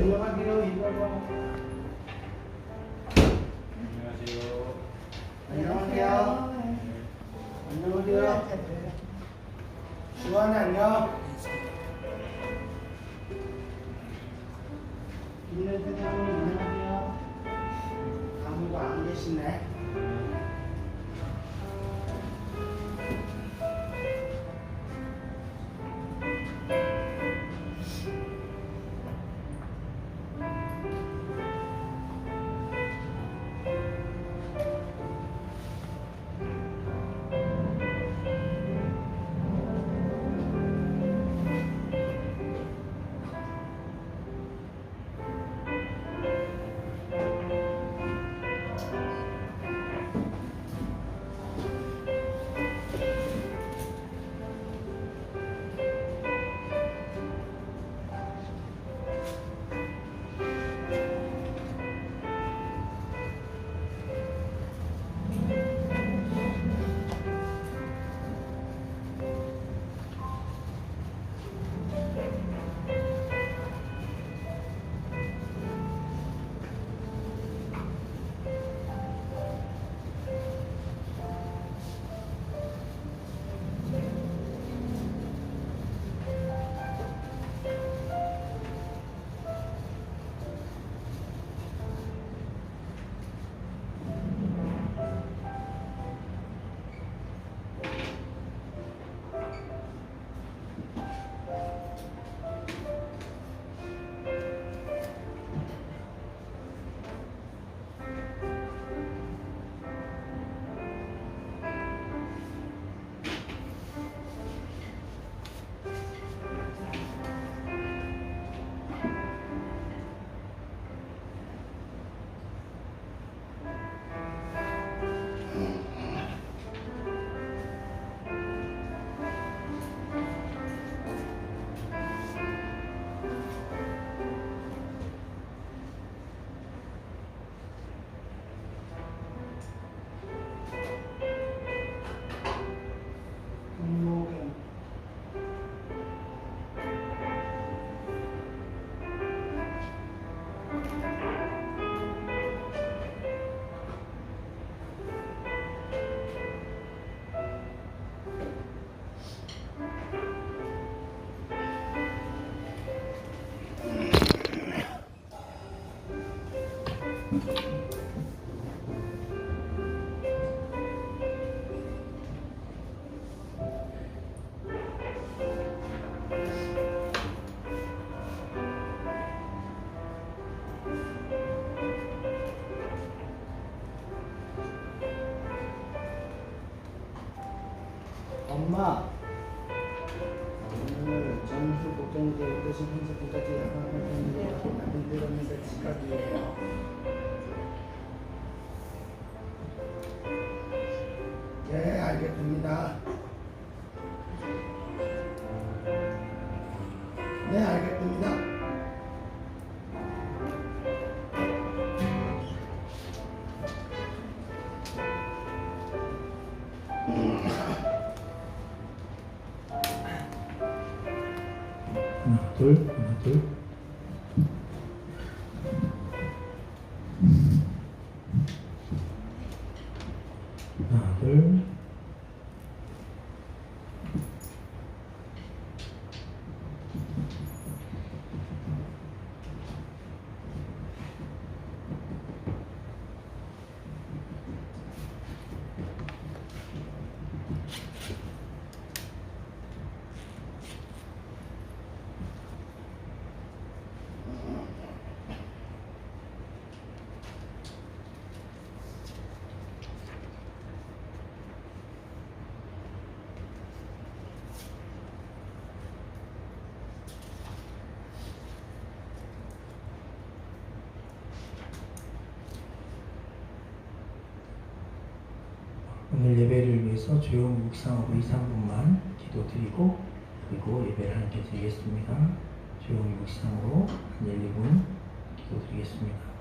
안녕하세요. 인사하고. 안녕하세요. 안녕하세요. 안녕하세요. 주환이 안녕. 김연태 사장님 안녕하세요. 아무도 안 계시네. 엄마, 오늘 점수 걱정돼 대신 행사까지 하는 들었는데 지각이에요. 네, 알겠습니다. 네, 알겠습니다. 하나, 둘, 하나, 둘. 하나, 둘. 오늘 예배를 위해서 조용 묵상하고 2, 3분만 기도드리고 그리고 예배를 함께 드리겠습니다. 조용히 묵상으로 한 1, 2분 기도드리겠습니다.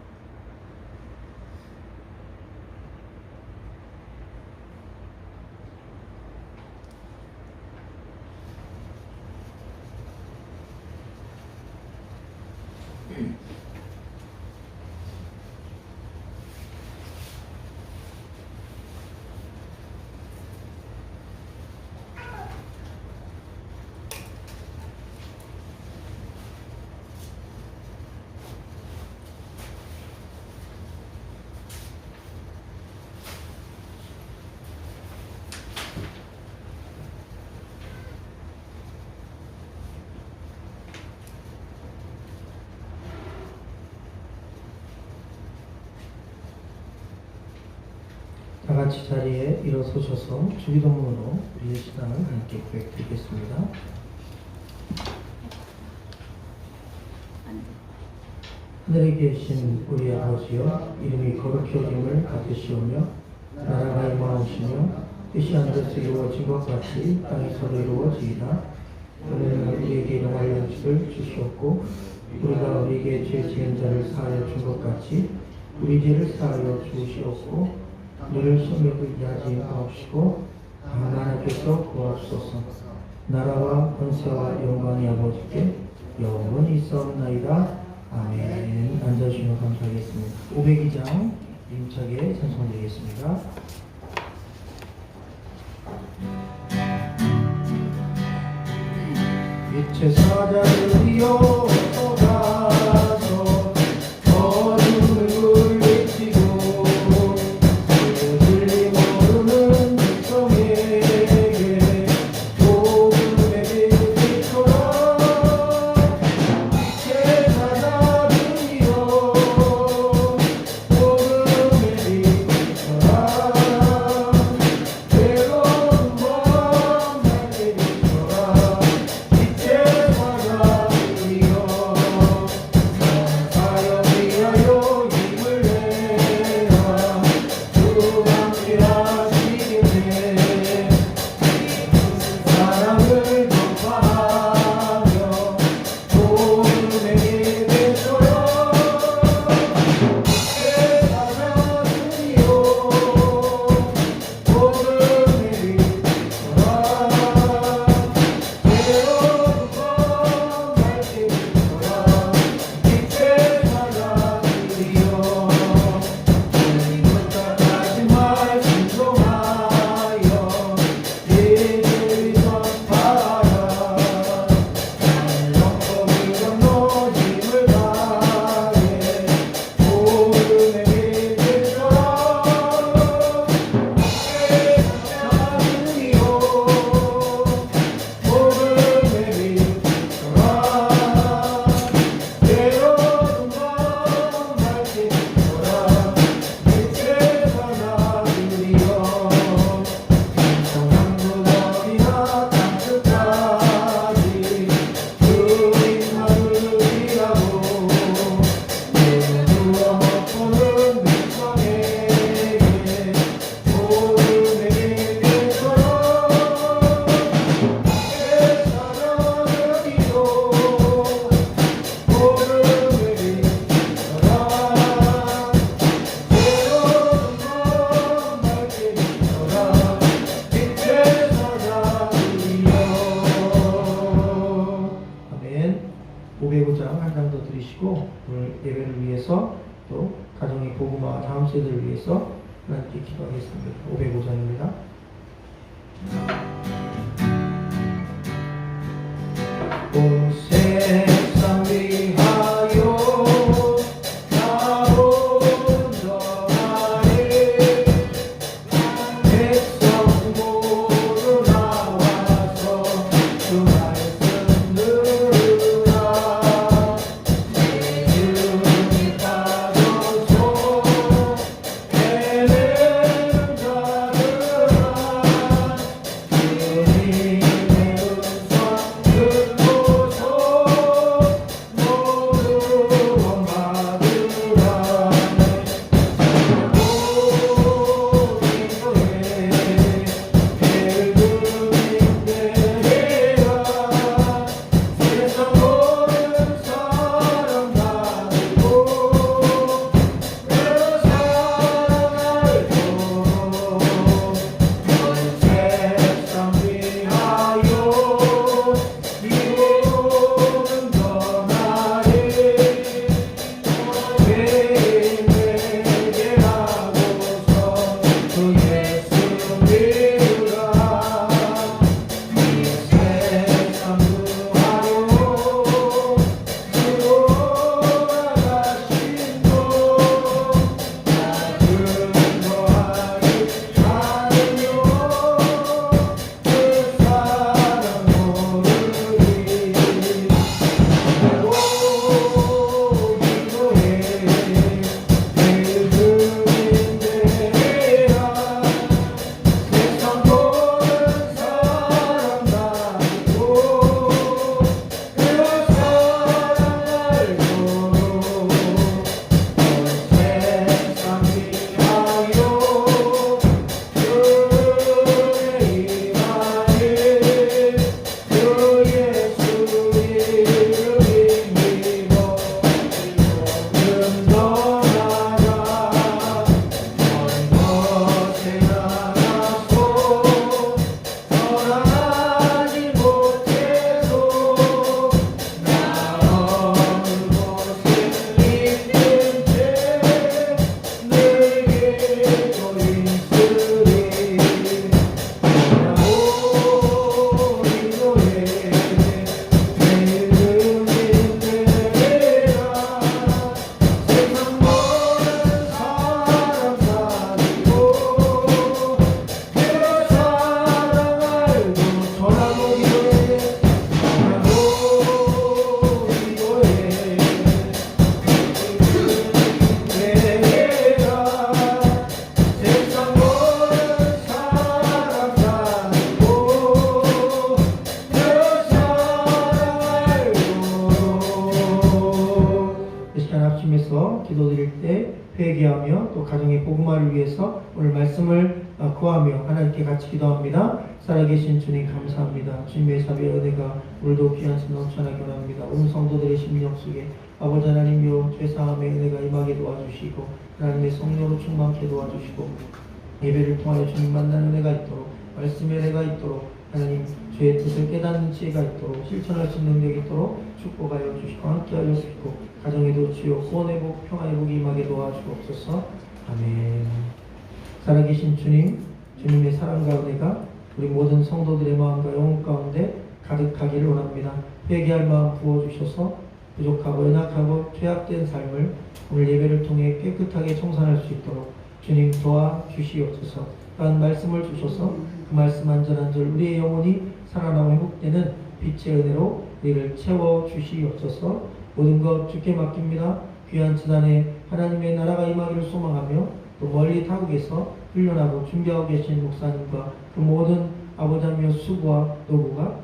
다 같이 자리에 일어서셔서 주기도문으로 우리의 신앙을 함께 고백드리겠습니다. 하늘에 계신 우리 아버지여, 이름이 거룩히 여김을 받으시오며 나라가 임하옵시며 뜻이 하늘에서 이루어진 것 같이 땅에서도 이루어지이다. 오늘은 우리에게 일용할 양식을 주시옵고 우리가 우리에게 죄 지은 자를 사하여 준 것 같이 우리 죄를 사하여 주시옵고 너를 시험에 들게 하지 마옵시고 다만 하나님께서 구하옵소서. 나라와 권세와 영광이 아버지께 영원히 있사옵나이다. 아멘. 앉아주시면 감사하겠습니다. 502장 임차게 찬송드리겠습니다. 빛의 사자들이여 쏟아서 어둠을 물리치고 들리 모르는 백성에게 복음의 빛이처럼 빛의 사자들이여 복음의 빛이처럼 외로운 밤 날개 빛처럼 빛의 사자들이여 사역 위하여 힘을 내라 주 함께 하시겠네 사랑을 전파하며 복음의 예배처럼 빛의 사자들이여 복음의 빛처럼 외로운 밤 날개 빛처럼 빛의 사자들이여 부탁하지 말 순종하여 예배를 전파하라 영광을 건너 힘을 다해 복음의 예배처럼 빛의 사자들이여 복음의 빛처럼 외로운 밤 날개 빛처럼 빛의 사자들이여 성남도 어디나 땅끝까지 주님 나누리라고 누워 먹고는 백성에게 복음의 예배처럼 빛의 사자들이여 복음의 빛처럼 외로운 밤 날개 빛처럼 빛의 사자들이여. 아멘. 505장 한 장 더 드리시고 오늘 예배를 위해서 또 가정의 복음화 다음 세대를 위해서 하나님께 기도하겠습니다. 505장입니다. 온 세상 위하여 나 혼자 아래 백성 모두 나와서 주 말씀 들으라 주님이 빠져서 헤매는 자들아 기도드릴 때 회개하며 또 가정의 복음화를 위해서 오늘 말씀을 구하며 하나님께 같이 기도합니다. 살아계신 주님 감사합니다. 주님의 자비와 은혜가 오늘도 귀한 신 넘쳐나게 원합니다. 온 성도들의 심령 속에 아버지 하나님여 죄사함의 은혜가 임하게 도와주시고 하나님의 성령으로 충만케 도와주시고 예배를 통하여 주님 만나는 은혜가 있도록 말씀의 은혜가 있도록 하나님 주의 뜻을 깨닫는 지혜가 있도록 실천할 수 있는 능력이 있도록 축복하여 주시고 함께하여 주시고 가정에도 주여 구원의 복 평화의 복이 임하게 도와주옵소서. 아멘. 살아계신 주님, 주님의 사랑과 은혜가 우리 모든 성도들의 마음과 영혼 가운데 가득하기를 원합니다. 회개할 마음 부어주셔서 부족하고 연약하고 죄악된 삶을 오늘 예배를 통해 깨끗하게 청산할 수 있도록 주님 도와주시옵소서. 또한 말씀을 주셔서 그 말씀 한 절 한 절 우리의 영혼이 살아나고 회복되는 빛의 은혜로 우리를 채워주시옵소서. 모든 것 주께 맡깁니다. 귀한 지단에 하나님의 나라가 임하기를 소망하며 또 멀리 타국에서 훈련하고 준비하고 계신 목사님과 그 모든 아버지며 수고와 노고가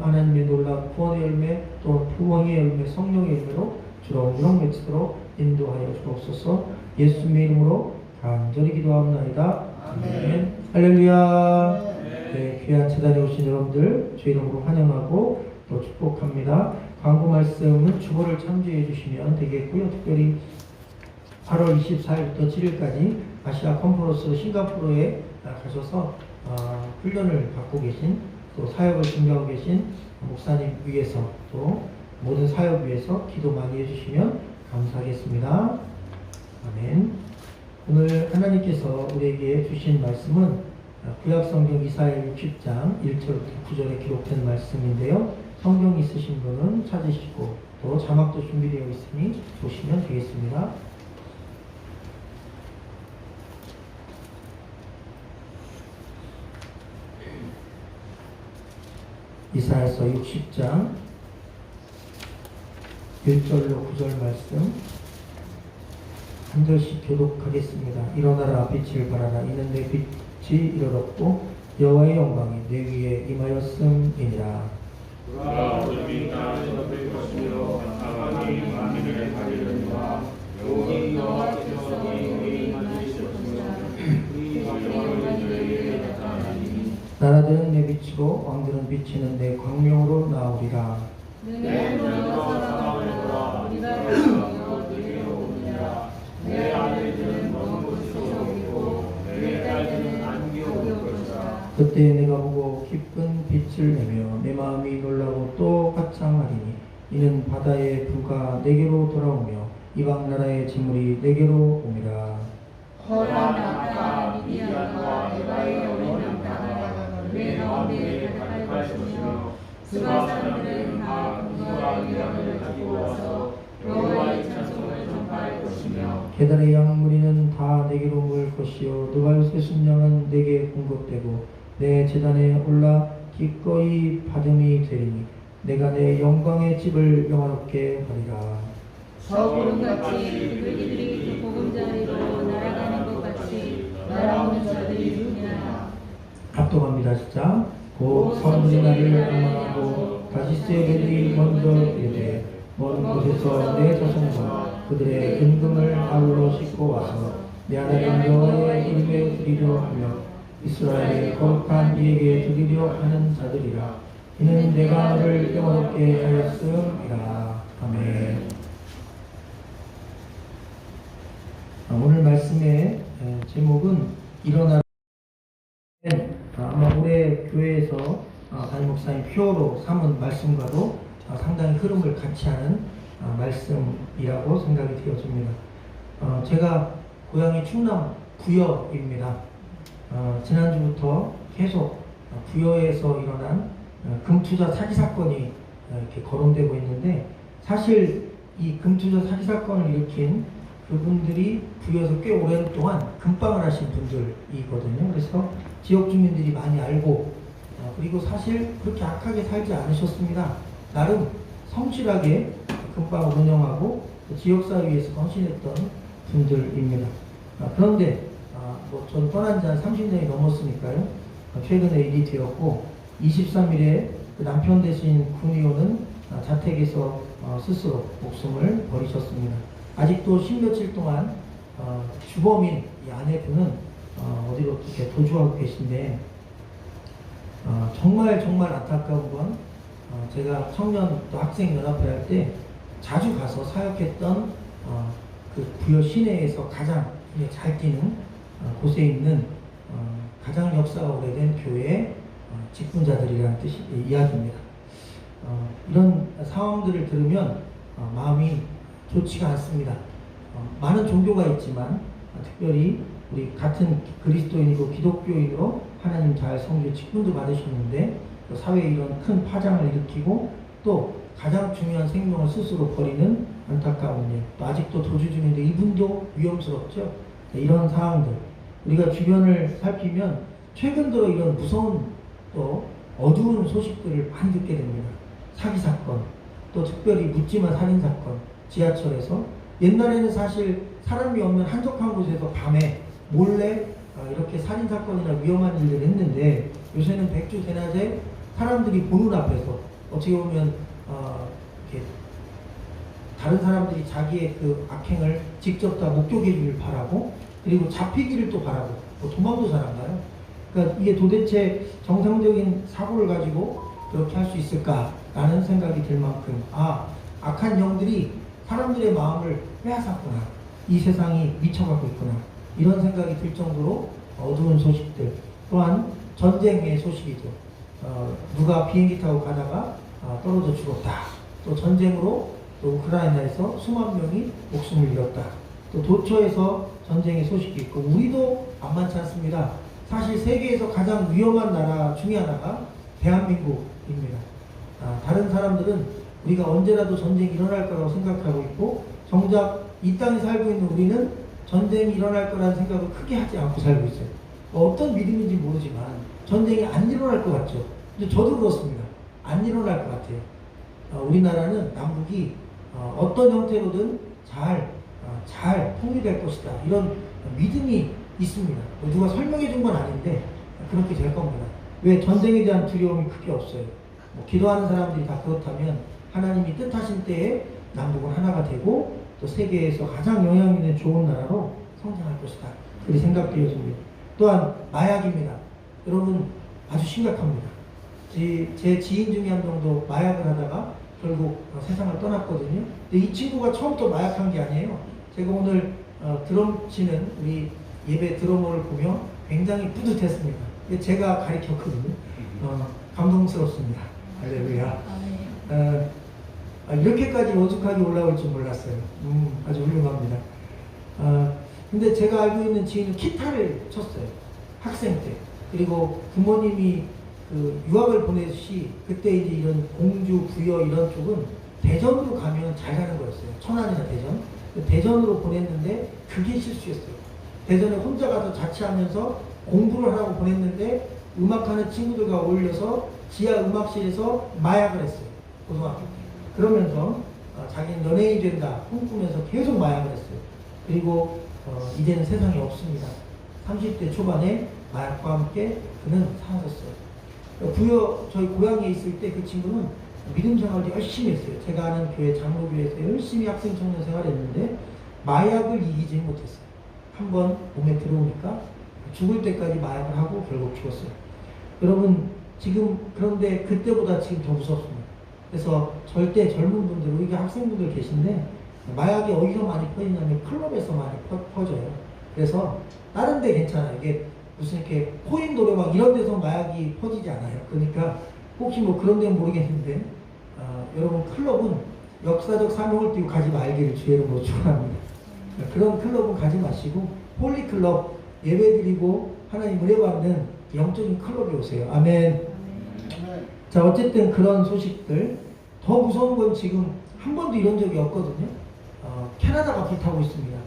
하나님의 놀라운 구원의 열매 또 부흥의 열매 성령의 열매로 주렁주렁 맺도록 인도하여 주옵소서. 예수님의 이름으로 간절히 기도합니다. 아멘. 할렐루야. 네, 귀한 재단에 오신 여러분들 주 이름으로 환영하고 또 축복합니다. 광고 말씀은 주보를 참조해 주시면 되겠고요. 특별히 8월 24일부터 7일까지 아시아 컨퍼런스 싱가포르에 가셔서 훈련을 받고 계신 또 사역을 준비하고 계신 목사님 위해서 또 모든 사역 위해서 기도 많이 해주시면 감사하겠습니다. 아멘. 오늘 하나님께서 우리에게 주신 말씀은 구약성경 이사야 60장 1절부터 9절에 기록된 말씀인데요. 성경 있으신 분은 찾으시고 또 자막도 준비되어 있으니 보시면 되겠습니다. 이사야서 60장 1절로 9절 말씀 한 절씩 교독하겠습니다. 일어나라 빛을 발하라 이는 내 빛이 이르렀고 여호와의 영광이 내 위에 임하였음이니라. 그가 어둠이 땅에서 될 것이며 사방이 만민을 가리려니와 여호와의 여호와께서 너희에게 만드셨으며 그의 영광을 너희에게 나타나니 나라들은 내 빛으로 왕들은 비치는 내 광명으로 나오리라. 내 눈으로 사랑하노라 우리가 영광으로 너희에게 오느니라. 내 아들들은 먼 곳에서 오고 내 딸들은 안개 올 것이라. 그때 내가 보고 깊은 빛을 내며 내 마음이 놀라고 또 화창하리니 이는 바다의 부가 내게로 돌아오며 이방 나라의 재물이 내게로 옵니다. 허란 아까 미디안과 에바의 어린 나라가 내 가운데 가득하시며 스가 사람들은 다 금과 유향을 가지고 와서 여호와의 찬송을 전파할 것이며 계달의 양무리는 다 내게로 모일 것이요 느바요스의 순양은 내게 공급되고 내 제단에 올라 기꺼이 받음이 되리니 내가 내 영광의 집을 영화롭게 하리라. 저구름같이 불기들이 보금자리로 날아가는 것 같이 날아오는 자들이 누구냐. 합동합니다. 시작. 곧 선물이 나를 응원하고 다시스의 배들이 먼저 이르되 먼 곳에서 내 자손과 그들의 은금을 아울러 싣고 와서 내 하나님 여호와의 이름에 드리려 하며 이스라엘의 거룩한 이에게 드리려 하는 자들이라. 이는 내가 너를 영원롭게 하였음이라. 아멘. 오늘 말씀의 제목은 일어나라. 아마 올해 교회에서 담임 목사님 표어로 삼은 말씀과도 상당히 흐름을 같이 하는 말씀이라고 생각이 되어집니다. 제가 고향이 충남 부여입니다. 지난주부터 계속 부여에서 일어난 금투자 사기 사건이 이렇게 거론되고 있는데 사실 이 금투자 사기 사건을 일으킨 그분들이 부여에서 꽤 오랜 동안 금방을 하신 분들이거든요. 그래서 지역 주민들이 많이 알고 그리고 사실 그렇게 악하게 살지 않으셨습니다. 나름 성실하게 금방을 운영하고 지역사회 위해서 헌신했던 분들입니다. 그런데 전 떠난 지 한 30년이 넘었으니까요. 최근에 일이 되었고 23일에 그 남편 대신 군의원은 자택에서 스스로 목숨을 버리셨습니다. 아직도 10며칠 동안 주범인 이 아내분은 어디로 이렇게 도주하고 계신데 정말 안타까운 건 제가 청년 또 학생 연합회 할 때 자주 가서 사역했던 그 부여 시내에서 가장 잘 뛰는 곳에 있는 가장 역사가 오래된 교회 직분자들이라는 뜻이 이야기입니다. 이런 상황들을 들으면 마음이 좋지가 않습니다. 많은 종교가 있지만 특별히 우리 같은 그리스도인이고 기독교인으로 하나님 잘 섬겨 직분도 받으셨는데 또 사회에 이런 큰 파장을 일으키고 또 가장 중요한 생명을 스스로 버리는 안타까운 일, 또 아직도 도주 중인데 이분도 위험스럽죠. 이런 상황들 우리가 주변을 살피면 최근 들어 이런 무서운 또 어두운 소식들을 많이 듣게 됩니다. 사기 사건, 또 특별히 묻지마 살인 사건, 지하철에서 옛날에는 사실 사람이 없는 한적한 곳에서 밤에 몰래 이렇게 살인 사건이나 위험한 일들을 했는데 요새는 백주 대낮에 사람들이 보는 앞에서 어떻게 보면 이렇게 다른 사람들이 자기의 그 악행을 직접 다 목격해 주길 바라고 그리고 잡히기를 또 바라고 뭐 도망도 잘한가요? 그러니까 이게 도대체 정상적인 사고를 가지고 그렇게 할 수 있을까라는 생각이 들 만큼 악한 영들이 사람들의 마음을 빼앗았구나. 이 세상이 미쳐가고 있구나. 이런 생각이 들 정도로 어두운 소식들 또한 전쟁의 소식이죠. 누가 비행기 타고 가다가 떨어져 죽었다. 또 전쟁으로 또 우크라이나에서 수만 명이 목숨을 잃었다. 또 도처에서 전쟁의 소식이 있고 우리도 만만치 않습니다. 사실 세계에서 가장 위험한 나라 중에 하나가 대한민국입니다. 다른 사람들은 우리가 언제라도 전쟁이 일어날 거라고 생각하고 있고 정작 이 땅에 살고 있는 우리는 전쟁이 일어날 거라는 생각을 크게 하지 않고 살고 있어요. 어떤 믿음인지 모르지만 전쟁이 안 일어날 것 같죠. 근데 저도 그렇습니다. 안 일어날 것 같아요. 우리나라는 남북이 어떤 형태로든 잘 통일될 것이다. 이런 믿음이 있습니다. 누가 설명해 준 건 아닌데 그렇게 될 겁니다. 왜 전쟁에 대한 두려움이 크게 없어요. 기도하는 사람들이 다 그렇다면 하나님이 뜻하신 때에 남북은 하나가 되고 또 세계에서 가장 영향 있는 좋은 나라로 성장할 것이다. 그렇게 생각되어집니다. 또한 마약입니다. 여러분 아주 심각합니다. 제 지인 중에 한 명도 마약을 하다가 결국 세상을 떠났거든요. 근데 이 친구가 처음부터 마약한 게 아니에요. 제가 오늘 드럼 치는 우리 예배 드러머를 보며 굉장히 뿌듯했습니다. 제가 가르쳤거든요. 감동스럽습니다. 할렐루야. 이렇게까지 오죽하게 올라올 줄 몰랐어요. 아주 훌륭합니다. 근데 제가 알고 있는 지인은 기타를 쳤어요. 학생 때. 그리고 부모님이 그 유학을 보내듯이 그때 이제 이런 공주, 부여 이런 쪽은 대전으로 가면 잘 가는 거였어요. 천안이나 대전. 대전으로 보냈는데 그게 실수였어요. 대전에 혼자 가서 자취하면서 공부를 하라고 보냈는데 음악하는 친구들과 어울려서 지하 음악실에서 마약을 했어요. 고등학교 때. 그러면서 자기는 연예인이 된다 꿈꾸면서 계속 마약을 했어요. 그리고 이제는 세상에 없습니다. 30대 초반에 마약과 함께 그는 사라졌어요. 부여 저희 고향에 있을 때 그 친구는 믿음 생활을 열심히 했어요. 제가 아는 교회 장로교회에서 열심히 학생 청년 생활했는데 마약을 이기지 못했어요. 한번 몸에 들어오니까 죽을 때까지 마약을 하고 결국 죽었어요. 여러분 지금 그런데 그때보다 지금 더 무섭습니다. 그래서 절대 젊은 분들, 우리가 학생분들 계신데 마약이 어디서 많이 퍼지냐면 클럽에서 많이 퍼져요. 그래서 다른 데 괜찮아요. 이게 무슨 이렇게 코인 노래방 이런 데서 마약이 퍼지지 않아요. 그러니까 혹시 뭐 그런 데는 모르겠는데 여러분 클럽은 역사적 사명을 띠고 가지 말기를 주의 이름으로 축원합니다. 그런 클럽은 가지 마시고 홀리클럽 예배드리고 하나님 은혜 받는 영적인 클럽에 오세요. 아멘. 자 어쨌든 그런 소식들 더 무서운 건 지금 한 번도 이런 적이 없거든요. 캐나다가 불타고 있습니다.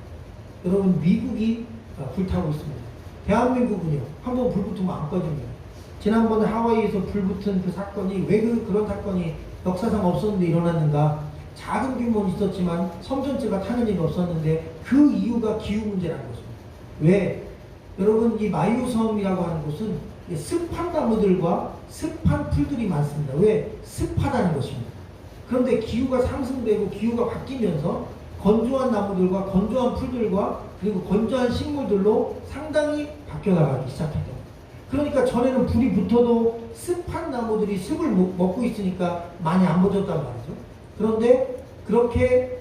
여러분 미국이 불타고 있습니다. 대한민국은요 한 번 불 붙으면 안 꺼집니다. 지난번에 하와이에서 불붙은 그 사건이 왜 그런 사건이 역사상 없었는데 일어났는가. 작은 규모는 있었지만 섬 전체가 타는 일이 없었는데 그 이유가 기후 문제라는 것입니다. 왜? 여러분 이 마이오섬이라고 하는 곳은 습한 나무들과 습한 풀들이 많습니다. 왜? 습하다는 것입니다. 그런데 기후가 상승되고 기후가 바뀌면서 건조한 나무들과 건조한 풀들과 그리고 건조한 식물들로 상당히 바뀌어나가기 시작했다. 그러니까 전에는 불이 붙어도 습한 나무들이 습을 먹고 있으니까 많이 안 붙었단 말이죠. 그런데 그렇게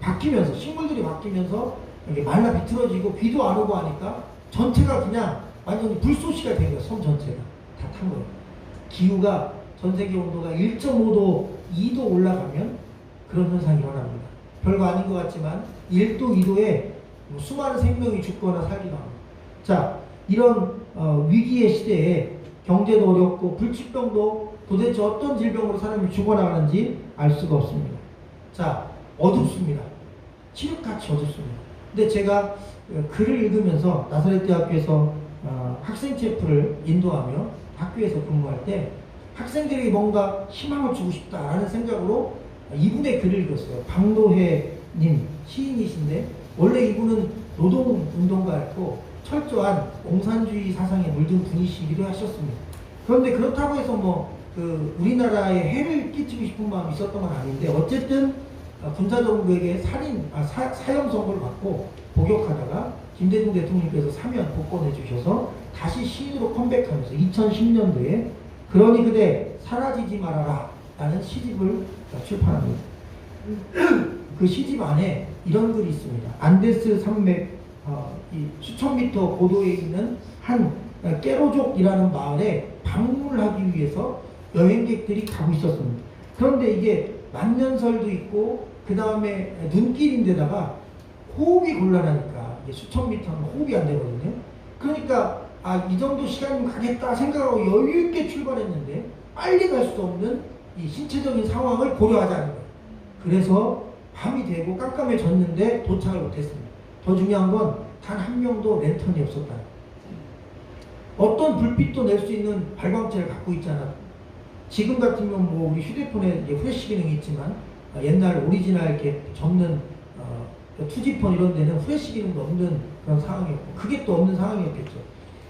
바뀌면서 식물들이 바뀌면서 이게 말라 비틀어지고 비도 안 오고 하니까 전체가 그냥 완전히 불쏘시가 된 거예요. 섬 전체가 다 탄 거예요. 기후가 전 세계 온도가 1.5도, 2도 올라가면 그런 현상이 일어납니다. 별거 아닌 것 같지만 1도, 2도에 수많은 생명이 죽거나 살기도 합니다. 자, 이런 위기의 시대에 경제도 어렵고 불치병도 도대체 어떤 질병으로 사람이 죽어나가는지 알 수가 없습니다. 자, 어둡습니다. 칠흑같이 어둡습니다. 근데 제가 글을 읽으면서 나사렛 대학교에서 학생 체프를 인도하며 학교에서 근무할 때 학생들에게 뭔가 희망을 주고 싶다라는 생각으로 이분의 글을 읽었어요. 박노해님 시인이신데 원래 이분은 노동운동가였고 철저한 공산주의 사상에 물든 분이시기도 하셨습니다. 그런데 그렇다고 해서 우리나라에 해를 끼치고 싶은 마음이 있었던 건 아닌데 어쨌든 군사정부에게 사형 선고를 받고 복역하다가 김대중 대통령께서 사면 복권해 주셔서 다시 시인으로 컴백하면서 2010년도에 그러니 그대 사라지지 말아라 라는 시집을 출판합니다. 그 시집 안에 이런 글이 있습니다. 안데스 산맥 수천 미터 고도에 있는 한 깨로족이라는 마을에 방문을 하기 위해서 여행객들이 가고 있었습니다. 그런데 이게 만년설도 있고 그 다음에 눈길인데다가 호흡이 곤란하니까 수천 미터는 호흡이 안 되거든요. 그러니까 이 정도 시간이면 가겠다 생각하고 여유 있게 출발했는데 빨리 갈 수 없는 이 신체적인 상황을 고려하자는 거예요. 그래서 밤이 되고 깜깜해졌는데 도착을 못했습니다. 더 중요한 건 단 한 명도 랜턴이 없었다. 어떤 불빛도 낼 수 있는 발광체를 갖고 있잖아. 지금 같으면 우리 휴대폰에 후레쉬 기능이 있지만 옛날 오리지널 이렇게 적는 투지폰 이런 데는 후레쉬 기능도 없는 그런 상황이었고 그게 또 없는 상황이었겠죠.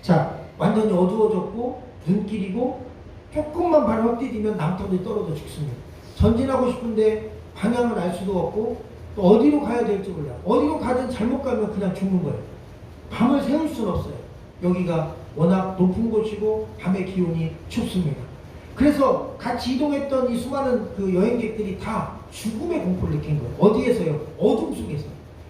자, 완전히 어두워졌고 눈길이고 조금만 발을 헛디디면 남편이 떨어져 죽습니다. 전진하고 싶은데 방향을 알 수도 없고 또 어디로 가야 될지 몰라. 어디로 가든 잘못 가면 그냥 죽는 거예요. 밤을 새울 수는 없어요. 여기가 워낙 높은 곳이고 밤의 기온이 춥습니다. 그래서 같이 이동했던 이 수많은 그 여행객들이 다 죽음의 공포를 느낀 거예요. 어디에서요? 어둠 속에서.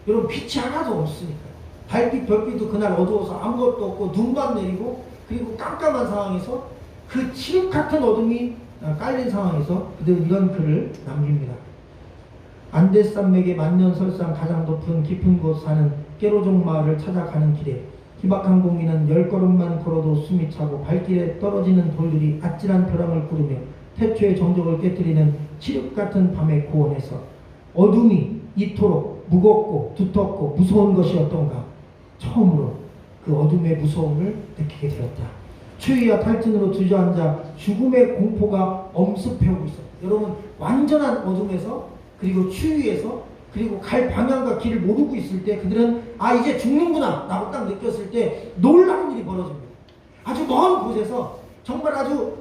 여러분 빛이 하나도 없으니까. 달빛, 별빛도 그날 어두워서 아무것도 없고 눈만 내리고 그리고 깜깜한 상황에서 그 칠흑 같은 어둠이 깔린 상황에서 그대로 이런 글을 남깁니다. 안데스 산맥의 만년설상 가장 높은 깊은 곳 사는 깨로족 마을을 찾아가는 길에 희박한 공기는 10걸음만 걸어도 숨이 차고 발길에 떨어지는 돌들이 아찔한 벼랑을 구르며 태초의 정적을 깨뜨리는 칠흑 같은 밤의 고원에서 어둠이 이토록 무겁고 두텁고 무서운 것이 어떤가 처음으로 그 어둠의 무서움을 느끼게 되었다. 추위와 탈진으로 주저앉아 죽음의 공포가 엄습해오고 있었다. 여러분 완전한 어둠에서 그리고 추위에서 그리고 갈 방향과 길을 모르고 있을 때 그들은 이제 죽는구나 라고 딱 느꼈을 때 놀라운 일이 벌어집니다. 아주 먼 곳에서 정말 아주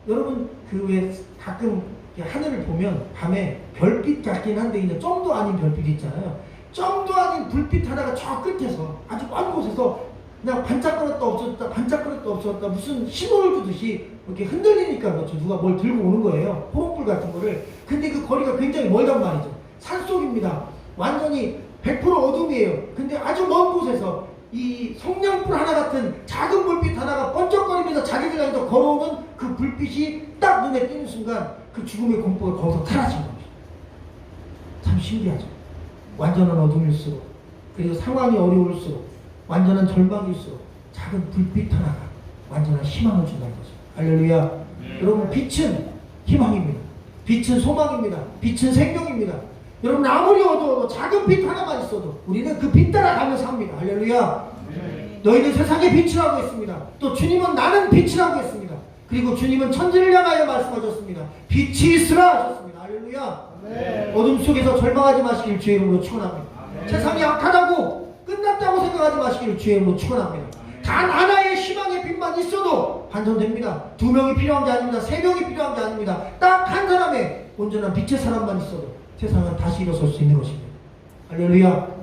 여러분 왜 가끔 하늘을 보면 밤에 별빛 같긴 한데 있는 점도 아닌 별빛 있잖아요. 점도 아닌 불빛 하나가 저 끝에서 아주 먼 곳에서 그냥 반짝거렸다 없어졌다 반짝거렸다 없어졌다 무슨 신호를 주듯이 이렇게 흔들리니까 그렇죠. 누가 뭘 들고 오는 거예요. 호롱불 같은 거를. 근데 그 거리가 굉장히 멀단 말이죠. 산속입니다. 완전히 100% 어둠이에요. 근데 아주 먼 곳에서 이 성냥불 하나 같은 작은 불빛 하나가 번쩍거리면서 자기들 향해서 걸어오는 그 불빛이 딱 눈에 띄는 순간 그 죽음의 공포가 거기서 사라진 겁니다. 참 신기하죠. 완전한 어둠일수록 그리고 상황이 어려울수록 완전한 절망일수록 작은 불빛 하나가 완전한 희망을 준다는 거죠. 할렐루야. 여러분 빛은 희망입니다. 빛은 소망입니다. 빛은 생명입니다. 여러분 아무리 어두워도 작은 빛 하나만 있어도 우리는 그 빛 따라가며 삽니다. 할렐루야. 너희는 세상의 빛이라고 했습니다. 또 주님은 나는 빛이라고 했습니다. 그리고 주님은 천지를 향하여 말씀하셨습니다. 빛이 있으라 하셨습니다. 할렐루야. 어둠 속에서 절망하지 마시길 주의 이름으로 축원합니다. 세상이 악하다고 끝났다고 생각하지 마시길 주의 이름으로 축원합니다. 단 하나의 희망의 빛만 있어도 반전됩니다. 2명이 필요한 게 아닙니다. 3명이 필요한 게 아닙니다. 딱 한 사람의 온전한 빛의 사람만 있어도 세상은 다시 일어설 수 있는 것입니다. 할렐루야.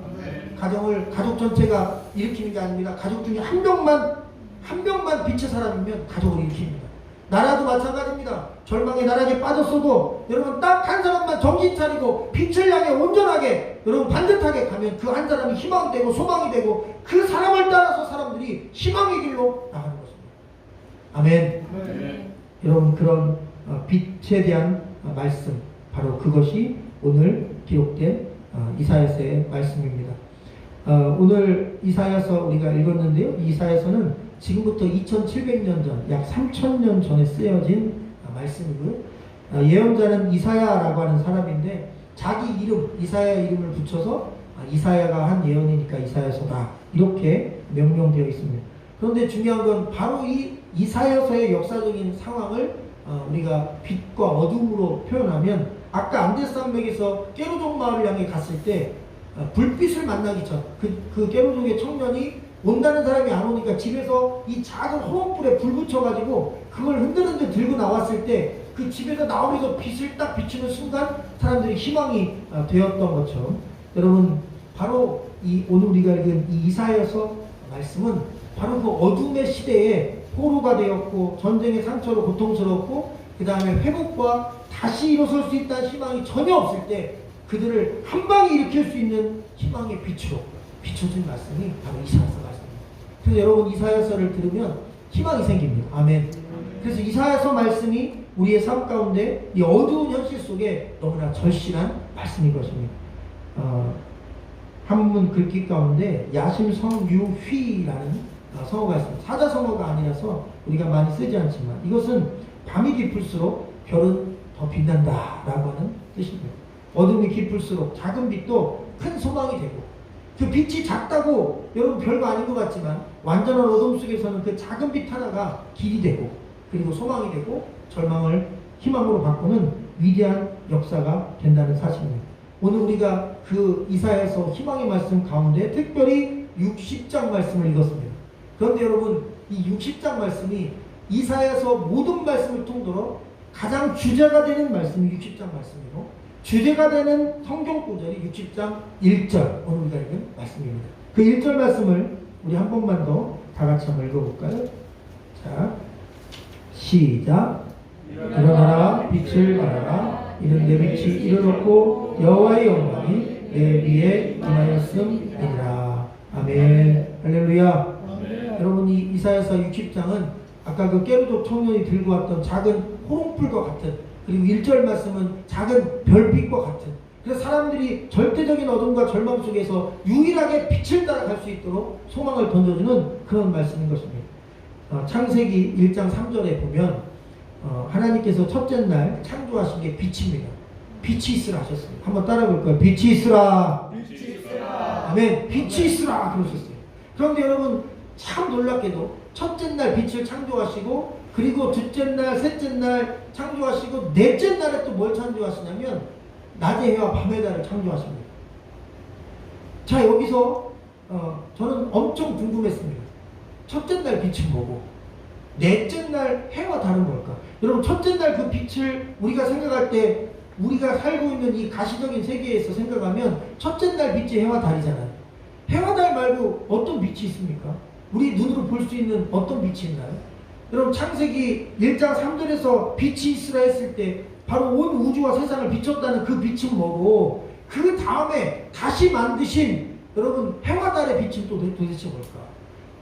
가족 전체가 일으키는 게 아닙니다. 가족 중에 한 명만 빛의 사람이면 가족을 일으킵니다. 나라도 마찬가지입니다. 절망의 나락에 빠졌어도 여러분 딱 한 사람만 정신 차리고 빛을 향해 온전하게 여러분 반듯하게 가면 그 한 사람이 희망이 되고 소망이 되고 그 사람을 따라서 사람들이 희망의 길로 나가는 것입니다. 아멘. 네. 여러분 그런 빛에 대한 말씀 바로 그것이 오늘 기록된 이사야서의 말씀입니다. 오늘 이사야서 우리가 읽었는데요. 이 이사야서는 지금부터 2700년 전, 약 3000년 전에 쓰여진 말씀이고요. 예언자는 이사야라고 하는 사람인데 자기 이름, 이사야 이름을 붙여서 이사야가 한 예언이니까 이사야서다 이렇게 명명되어 있습니다. 그런데 중요한 건 바로 이 이사야서의 역사적인 상황을 우리가 빛과 어둠으로 표현하면 아까 안데산맥에서 깨로족 마을을 향해 갔을 때 불빛을 만나기 전 그 깨로족의 청년이 온다는 사람이 안 오니까 집에서 이 작은 호롱불에 불 붙여가지고 그걸 흔들흔들 들고 나왔을 때 그 집에서 나오면서 빛을 딱 비추는 순간 사람들이 희망이 되었던 것처럼 여러분 바로 이 오늘 우리가 읽은 이 이사야서 말씀은 바로 그 어둠의 시대에 포로가 되었고 전쟁의 상처로 고통스럽고 그 다음에 회복과 다시 일어설 수 있다는 희망이 전혀 없을 때 그들을 한 방에 일으킬 수 있는 희망의 빛으로 비춰준 말씀이 바로 이사야서 말씀입니다. 그래서 여러분 이사야서를 들으면 희망이 생깁니다. 아멘. 그래서 이사야서 말씀이 우리의 삶 가운데 이 어두운 현실 속에 너무나 절실한 말씀인 것입니다. 한문 글귀 가운데 야심성유휘라는 성어가 있습니다. 사자성어가 아니라서 우리가 많이 쓰지 않지만 이것은 밤이 깊을수록 별은 더 빛난다 라고 하는 뜻입니다. 어둠이 깊을수록 작은 빛도 큰 소망이 되고 그 빛이 작다고 여러분 별거 아닌 것 같지만 완전한 어둠 속에서는 그 작은 빛 하나가 길이 되고 그리고 소망이 되고 절망을 희망으로 바꾸는 위대한 역사가 된다는 사실입니다. 오늘 우리가 그 이사야서 희망의 말씀 가운데 특별히 60장 말씀을 읽었습니다. 그런데 여러분 이 60장 말씀이 이사야서 모든 말씀을 통틀어 가장 주제가 되는 말씀이 60장 말씀이고 주제가 되는 성경 구절이 60장 1절 오늘 우리가 읽은 말씀입니다. 그 1절 말씀을 우리 한 번만 더 다 같이 한번 읽어볼까요? 자, 시작. 일어나라 빛을 발하라 이는 내 빛이 이르렀고 여호와의 영광이 내 위에 임하였음이니라. 아멘. 할렐루야. 여러분 이 이사야서 60장은 아까 그 깨루족 청년이 들고 왔던 작은 호롱불과 같은 그리고 1절 말씀은 작은 별빛과 같은 그래서 사람들이 절대적인 어둠과 절망 속에서 유일하게 빛을 따라갈 수 있도록 소망을 던져주는 그런 말씀인 것입니다. 창세기 1장 3절에 보면 하나님께서 첫째 날 창조하신 게 빛입니다. 빛이 있으라 하셨습니다. 한번 따라 볼까요? 빛이 있으라. 빛이 있으라. 아멘. 빛이 있으라 그러셨어요. 그런데 여러분 참 놀랍게도 첫째 날 빛을 창조하시고 그리고 둘째 날, 셋째 날 창조하시고 넷째 날에 또 뭘 창조하시냐면 낮의 해와 밤의 달을 창조하십니다. 자 여기서 저는 엄청 궁금했습니다. 첫째 날 빛은 뭐고 넷째 날 해와 달은 뭘까? 여러분 첫째 날 그 빛을 우리가 생각할 때 우리가 살고 있는 이 가시적인 세계에서 생각하면 첫째 날 빛이 해와 달이잖아요. 해와 달 말고 어떤 빛이 있습니까? 우리 눈으로 볼 수 있는 어떤 빛이 있나요? 여러분 창세기 1장 3절에서 빛이 있으라 했을 때 바로 온 우주와 세상을 비췄다는 그 빛은 뭐고 그 다음에 다시 만드신 여러분 해와 달의 빛은 또 도대체 뭘까?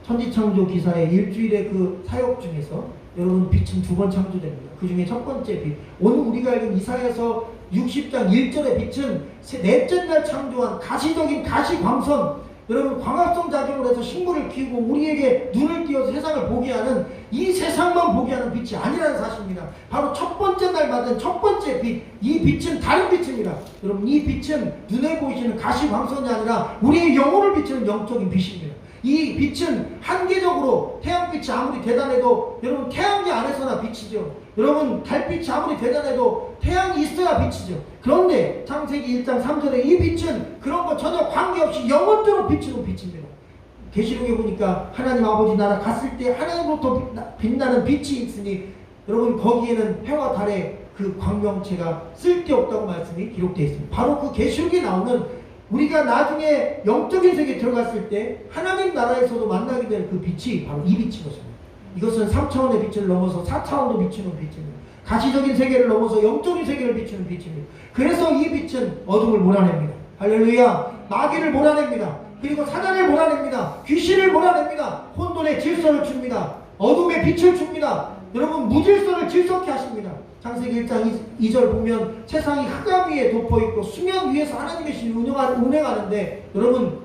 천지창조 기사의 일주일의 그 사역 중에서 여러분 빛은 두 번 창조됩니다. 그 중에 첫 번째 빛 오늘 우리가 읽은 이사야서 60장 1절의 빛은 넷째 날 창조한 가시적인 가시광선 여러분 광합성 작용을 해서 식물을 키우고 우리에게 눈을 띄어서 세상을 보게 하는 이 세상만 보게 하는 빛이 아니라는 사실입니다. 바로 첫 번째 날 받은 첫 번째 빛, 이 빛은 다른 빛입니다. 여러분 이 빛은 눈에 보이시는 가시광선이 아니라 우리의 영혼을 비추는 영적인 빛입니다. 이 빛은 한계적으로 태양빛이 아무리 대단해도 여러분 태양계 안에서나 빛이죠. 여러분 달빛이 아무리 대단해도 태양이 있어야 빛이죠. 그런데 창세기 1장 3절에 이 빛은 그런 거 전혀 관계없이 영원토록 비추는 빛입니다. 계시록에 보니까 하나님 아버지 나라 갔을 때 하나님으로부터 빛나는 빛이 있으니 여러분 거기에는 해와 달의 그 광명체가 쓸데없다고 말씀이 기록되어 있습니다. 바로 그 계시록에 나오는 우리가 나중에 영적인 세계에 들어갔을 때 하나님 나라에서도 만나게 될 그 빛이 바로 이 빛인 것입니다. 이것은 3차원의 빛을 넘어서 4차원도 비추는 빛입니다. 가시적인 세계를 넘어서 영적인 세계를 비추는 빛입니다. 그래서 이 빛은 어둠을 몰아냅니다. 할렐루야. 마귀를 몰아냅니다. 그리고 사단을 몰아냅니다. 귀신을 몰아냅니다. 혼돈의 질서를 줍니다. 어둠의 빛을 줍니다. 여러분 무질서를 질서케 하십니다. 창세기 1장 2절 보면 세상이 흑암 위에 덮어있고 수면 위에서 하나님의 신이 운행하는데 여러분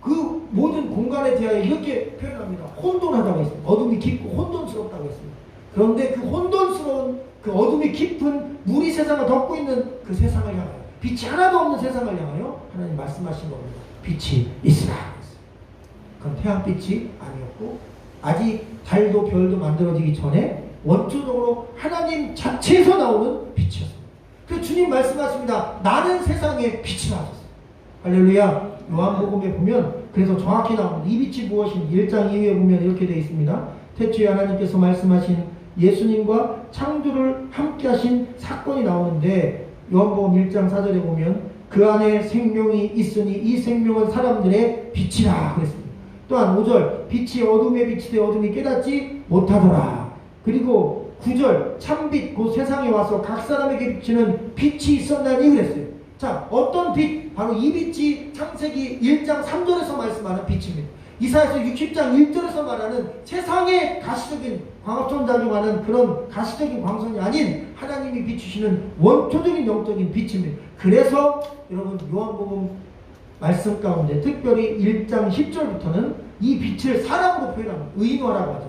그 모든 공간에 대하여 이렇게 표현합니다. 혼돈하다고 했습니다. 어둠이 깊고 혼돈스럽다고 했습니다. 그런데 그 혼돈스러운 그 어둠이 깊은 물이 세상을 덮고 있는 그 세상을 향하여 빛이 하나도 없는 세상을 향하여 하나님 말씀하신 겁니다. 빛이 있으라. 그건 태양빛이 아니었고 아직 달도 별도 만들어지기 전에 원초적으로 하나님 자체에서 나오는 빛이었습니다. 그래서 주님 말씀하십니다. 나는 세상에 빛이 나왔어요. 할렐루야. 요한복음에 보면 그래서 정확히 나옵니다. 이 빛이 무엇인지 1장 2회에 보면 이렇게 되어 있습니다. 태초에 하나님께서 말씀하신 예수님과 창조를 함께 하신 사건이 나오는데 요한복음 1장 4절에 보면 그 안에 생명이 있으니 이 생명은 사람들의 빛이라 그랬습니다. 또한 5절 빛이 어둠에 비치되 어둠이 깨닫지 못하더라. 그리고 9절 참빛 곧 세상에 와서 각 사람에게 비치는 빛이 있었나니 그랬어요. 자, 어떤 빛? 바로 이 빛이 창세기 1장 3절에서 말씀하는 빛입니다. 이사야서 60장 1절에서 말하는 세상의 가시적인 광합성작용하는 그런 가시적인 광선이 아닌 하나님이 비추시는 원초적인 영적인 빛입니다. 그래서 여러분 요한복음 말씀 가운데 특별히 1장 10절부터는 이 빛을 사람으로 표현합니다. 의인화라고 하죠.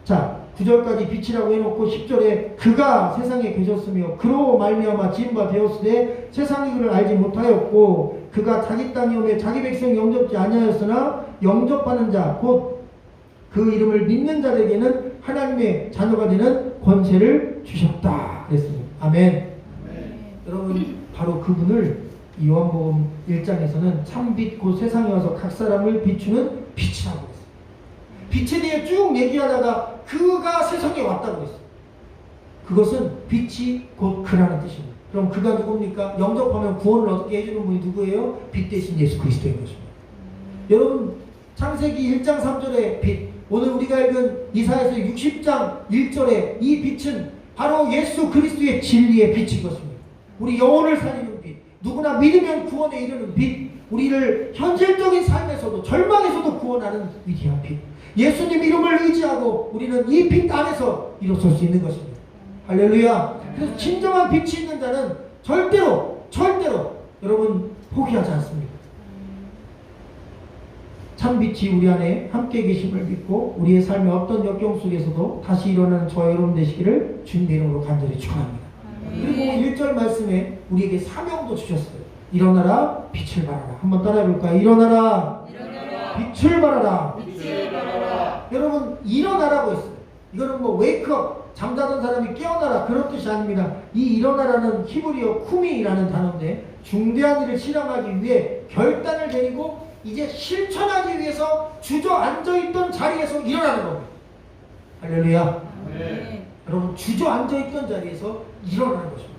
자, 9절까지 빛이라고 해놓고 10절에 그가 세상에 계셨으며 그로 말미암아 지음바 되었으되 세상이 그를 알지 못하였고 그가 자기 땅에 오매 자기 백성 영접지 아니하였으나 영접하는 자 곧 그 이름을 믿는 자에게는 하나님의 자녀가 되는 권세를 주셨다 그랬습니다. 아멘. 여러분 바로 그분을 이 요한복음 1장에서는 참빛 곧 세상에 와서 각 사람을 비추는 빛이라고 했어요. 빛에 대해 쭉 얘기하다가 그가 세상에 왔다고 했어요. 그것은 빛이 곧 그라는 뜻입니다. 그럼 그가 누굽니까? 영접하면 구원을 얻게 해주는 분이 누구예요? 빛 대신 예수 그리스도인 것입니다. 여러분 창세기 1장 3절의 빛, 오늘 우리가 읽은 이사야서 60장 1절의 이 빛은 바로 예수 그리스도의 진리의 빛인 것입니다. 우리 영혼을 살리는 빛, 누구나 믿으면 구원에 이르는 빛, 우리를 현실적인 삶에서도 절망에서도 구원하는 위대한 빛, 예수님 이름을 의지하고 우리는 이 빛 안에서 일어설 수 있는 것입니다. 할렐루야. 그래서 진정한 빛이 있는 자는 절대로 여러분 포기하지 않습니다. 참 빛이 우리 안에 함께 계심을 믿고 우리의 삶의 어떤 역경 속에서도 다시 일어나는 저와 여러분 되시기를 주님의 이름으로 간절히 축원합니다. 그리고 1절 말씀에 우리에게 사명도 주셨어요. 일어나라 빛을 발하라. 한번 따라해볼까요? 일어나라 빛을 발하라. 여러분 일어나라고 했어요. 이거는 뭐 웨이크업, 잠자던 사람이 깨어나라 그런 뜻이 아닙니다. 이 일어나라는 히브리어 쿠미라는 단어인데 중대한 일을 실행하기 위해 결단을 내리고 이제 실천하기 위해서 주저앉아있던 자리에서 일어나는 겁니다. 할렐루야. 네. 여러분 주저앉아있던 자리에서 일어나는 것입니다.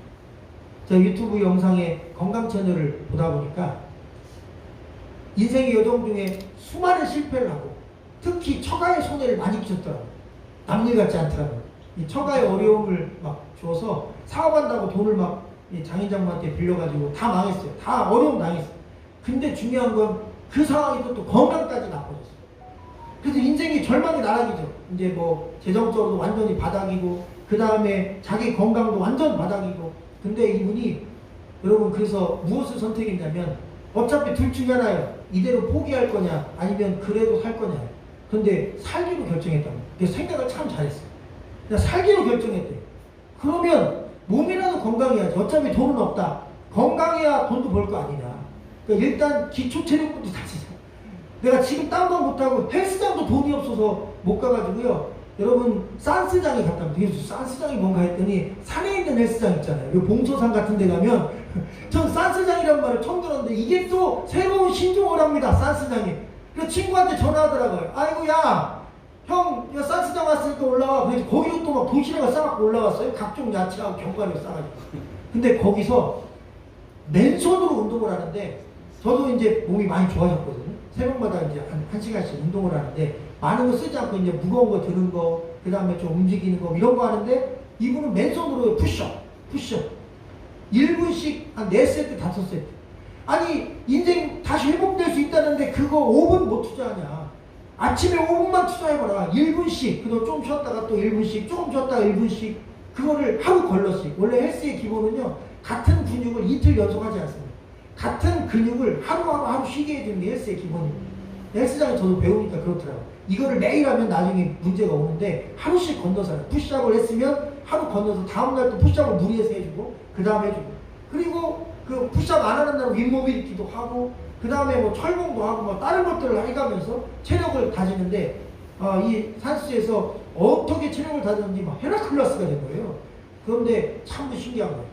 제가 유튜브 영상에 건강 채널을 보다 보니까 인생의 여정 중에 수많은 실패를 하고 특히 처가의 손해를 많이 끼쳤더라고요. 남일 같지 않더라고요. 이 처가의 어려움을 막 줘서 사업한다고 돈을 막 장인장모한테 빌려가지고 다 망했어요. 다 어려움 당했어요. 근데 중요한 건 그 상황에서 또 건강까지 나빠졌어요. 그래서 인생이 절망의 나락이죠. 이제 뭐 재정적으로도 완전히 바닥이고 그 다음에 자기 건강도 완전 바닥이고. 근데 이분이 여러분 그래서 무엇을 선택했냐면 어차피 둘 중에 하나예요. 이대로 포기할 거냐 아니면 그래도 살 거냐. 근데 살기로 결정했답니다. 그래서 생각을 참 잘했어요. 그냥 살기로 결정했대요. 그러면 몸이라도 건강해야지. 어차피 돈은 없다. 건강해야 돈도 벌 거 아니냐. 그러니까 일단 기초 체력부터 다지자. 내가 지금 딴 건 못하고 헬스장도 돈이 없어서 못 가가지고요. 여러분 산스장에 갔다 그래서 산스장이 뭔가 했더니 산에 있는 헬스장 있잖아요. 요 봉소산 같은 데 가면 전 산스장이라는 말을 처음 들었는데 이게 또 새로운 신종을 합니다. 산스장이. 그래서 친구한테 전화하더라고요. 아이고 야 형 산스장 왔으니까 올라와. 그래서 거기로 또 막 도시락을 싸갖고 올라왔어요. 각종 야채하고 견과류 싸가지고. 근데 거기서 맨손으로 운동을 하는데 저도 이제 몸이 많이 좋아졌거든요. 새벽마다 이제 한 시간씩 운동을 하는데 많은 거 쓰지 않고 이제 무거운 거 드는 거, 그 다음에 좀 움직이는 거 이런 거 하는데 이분은 맨손으로 푸시업. 1분씩 한 4세트, 5세트. 아니 인생 다시 회복될 수 있다는데 그거 5분 못 투자하냐. 아침에 5분만 투자해봐라. 1분씩. 그리고 좀 쉬었다가 또 1분씩, 조금 쉬었다가 1분씩. 그거를 하루 걸러씩. 원래 헬스의 기본은요, 같은 근육을 이틀 연속하지 않습니다. 같은 근육을 하루 쉬게 해주는 게 헬스의 기본입니다. 헬스장에 저도 배우니까 그렇더라고요. 이거를 매일 하면 나중에 문제가 오는데 하루씩 건너서 해요. 푸시업을 했으면 하루 건너서 다음날 또 푸시업을 무리해서 해주고 그 다음에 해주고, 그리고 그 푸시업 안 하는 날은 윗모빌리티도 하고 그 다음에 뭐 철봉도 하고 뭐 다른 것들을 해가면서 체력을 다지는데, 이 산수에서 어떻게 체력을 다졌는지 막 헤라클라스가 된 거예요. 그런데 참 신기한 거예요.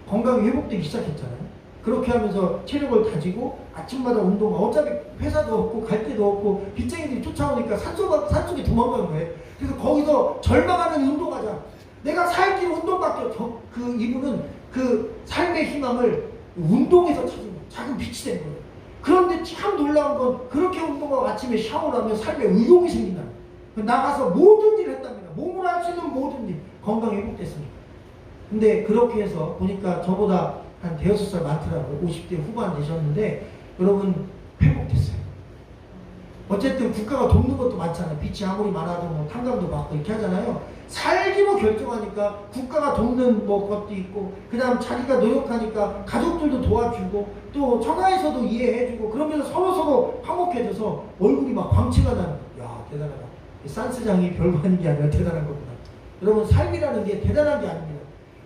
건강이 회복되기 시작했잖아요. 그렇게 하면서 체력을 다지고 아침마다 운동하고, 어차피 회사도 없고 갈 데도 없고 빚쟁이들이 쫓아오니까 산속에 도망가는 거예요. 그래서 거기서 절망하는 운동하자. 내가 살 길은 운동밖에 없어. 그 이분은 그 삶의 희망을 운동에서 찾은 거예요. 작은 빛이 된 거예요. 그런데 참 놀라운 건 그렇게 운동하고 아침에 샤워를 하면 삶에 의욕이 생긴다. 나가서 모든 일을 했답니다. 몸으로 할 수 있는 모든 일. 건강이 회복됐습니다. 근데 그렇게 해서 보니까 저보다 한 대여섯 살 많더라고요. 50대 후반 되셨는데 여러분 회복됐어요. 어쨌든 국가가 돕는 것도 많잖아요. 빚이 아무리 많아도 뭐 탕감도 받고 이렇게 하잖아요. 살기로 결정하니까 국가가 돕는 뭐 것도 있고, 그 다음 자기가 노력하니까 가족들도 도와주고 또 천하에서도 이해해주고, 그러면서 서로 화목해져서 얼굴이 막 광채가 나는 거예요. 야, 대단하다. 산스장이 별거 아닌 게 아니라 대단한 겁니다. 여러분 삶이라는 게 대단한 게 아닙니다.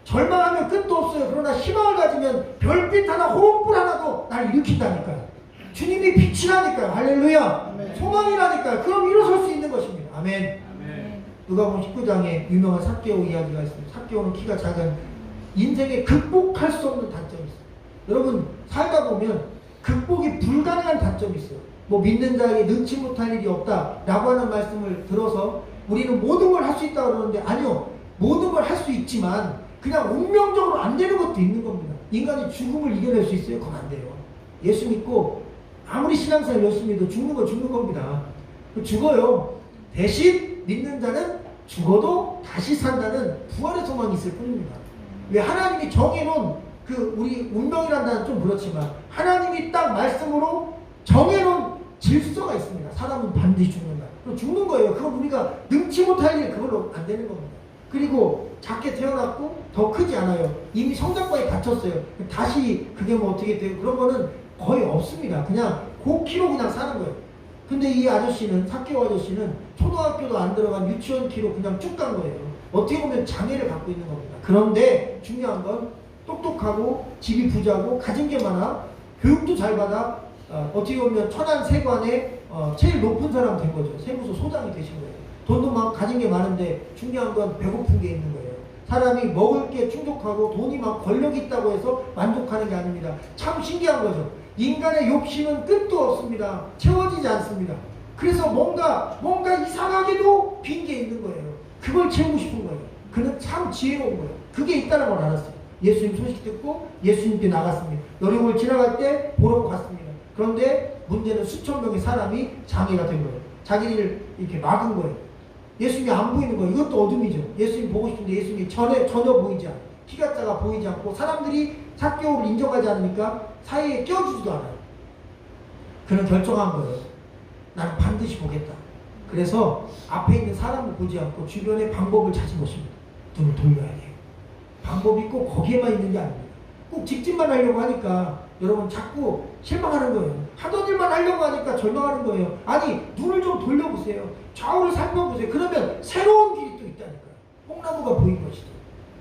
절망하면 끝도 없어요. 그러나 희망을 가지면 별빛 하나, 호롱불 하나도 날 일으킨다니까요. 주님이 빛이라니까요. 할렐루야. 아멘. 소망이라니까요. 그럼 일어설 수 있는 것입니다. 아멘. 아멘. 누가복음 19장에 유명한 삭개오 이야기가 있습니다. 삭개오는 키가 작은, 인생에 극복할 수 없는 단점이 있어요. 여러분 살다 보면 극복이 불가능한 단점이 있어요. 뭐 믿는 자에게 능치 못할 일이 없다라고 하는 말씀을 들어서 우리는 모든 걸 할 수 있다고 그러는데, 아니요. 모든 걸 할 수 있지만 그냥 운명적으로 안 되는 것도 있는 겁니다. 인간이 죽음을 이겨낼 수 있어요? 그건 안 돼요. 예수 믿고 아무리 신앙생활 열심히 해도 죽는 건 죽는 겁니다. 죽어요. 대신 믿는 자는 죽어도 다시 산다는 부활의 소망이 있을 뿐입니다. 왜? 하나님이 정해놓은 그 우리 운명이라는 단어는 좀 그렇지만 하나님이 딱 말씀으로 정해놓은 질서가 있습니다. 사람은 반드시 죽는다. 그럼 죽는 거예요. 그건 우리가 능치 못할 일, 그걸로 안 되는 겁니다. 그리고 작게 태어났고 더 크지 않아요. 이미 성장과에 갇혔어요. 다시 그게 뭐 어떻게 돼요? 그런 거는 거의 없습니다. 그냥 고키로 그냥 사는 거예요. 근데 이 아저씨는, 삭개오 아저씨는 초등학교도 안 들어간 유치원 키로 그냥 쭉 간 거예요. 어떻게 보면 장애를 갖고 있는 겁니다. 그런데 중요한 건 똑똑하고 집이 부자고 가진 게 많아, 교육도 잘 받아, 어떻게 보면 천안 세관의 제일 높은 사람 된 거죠. 세무서 소장이 되신 거예요. 돈도 많고 가진 게 많은데 중요한 건 배고픈 게 있는 거예요. 사람이 먹을 게 충족하고 돈이 많고 권력이 있다고 해서 만족하는 게 아닙니다. 참 신기한 거죠. 인간의 욕심은 끝도 없습니다. 채워지지 않습니다. 그래서 뭔가 이상하게도 빈 게 있는 거예요. 그걸 채우고 싶은 거예요. 그는 참 지혜로운 거예요. 그게 있다는 걸 알았어요. 예수님 소식 듣고 예수님께 나갔습니다. 여리고를 지나갈 때 보러 갔습니다. 그런데 문제는 수천 명의 사람이 장애가 된 거예요. 자기를 이렇게 막은 거예요. 예수님이 안 보이는 거예요. 이것도 어둠이죠. 예수님 보고 싶은데 예수님이 전혀 보이지 않아요. 키가 작아 보이지 않고 사람들이 삭개오를 인정하지 않으니까 사이에 껴주지도 않아요. 그는 결정한 거예요. 나는 반드시 보겠다. 그래서 앞에 있는 사람을 보지 않고 주변의 방법을 찾은 것입니다. 눈을 돌려야 돼요. 방법이 꼭 거기에만 있는 게 아닙니다. 꼭 직진만 하려고 하니까 여러분 자꾸 실망하는 거예요. 하던 일만 하려고 하니까 절망하는 거예요. 아니, 눈을 좀 돌려보세요. 좌우를 살펴보세요. 그러면 새로운 길이 또 있다니까요. 뽕나무가 보인 것이죠.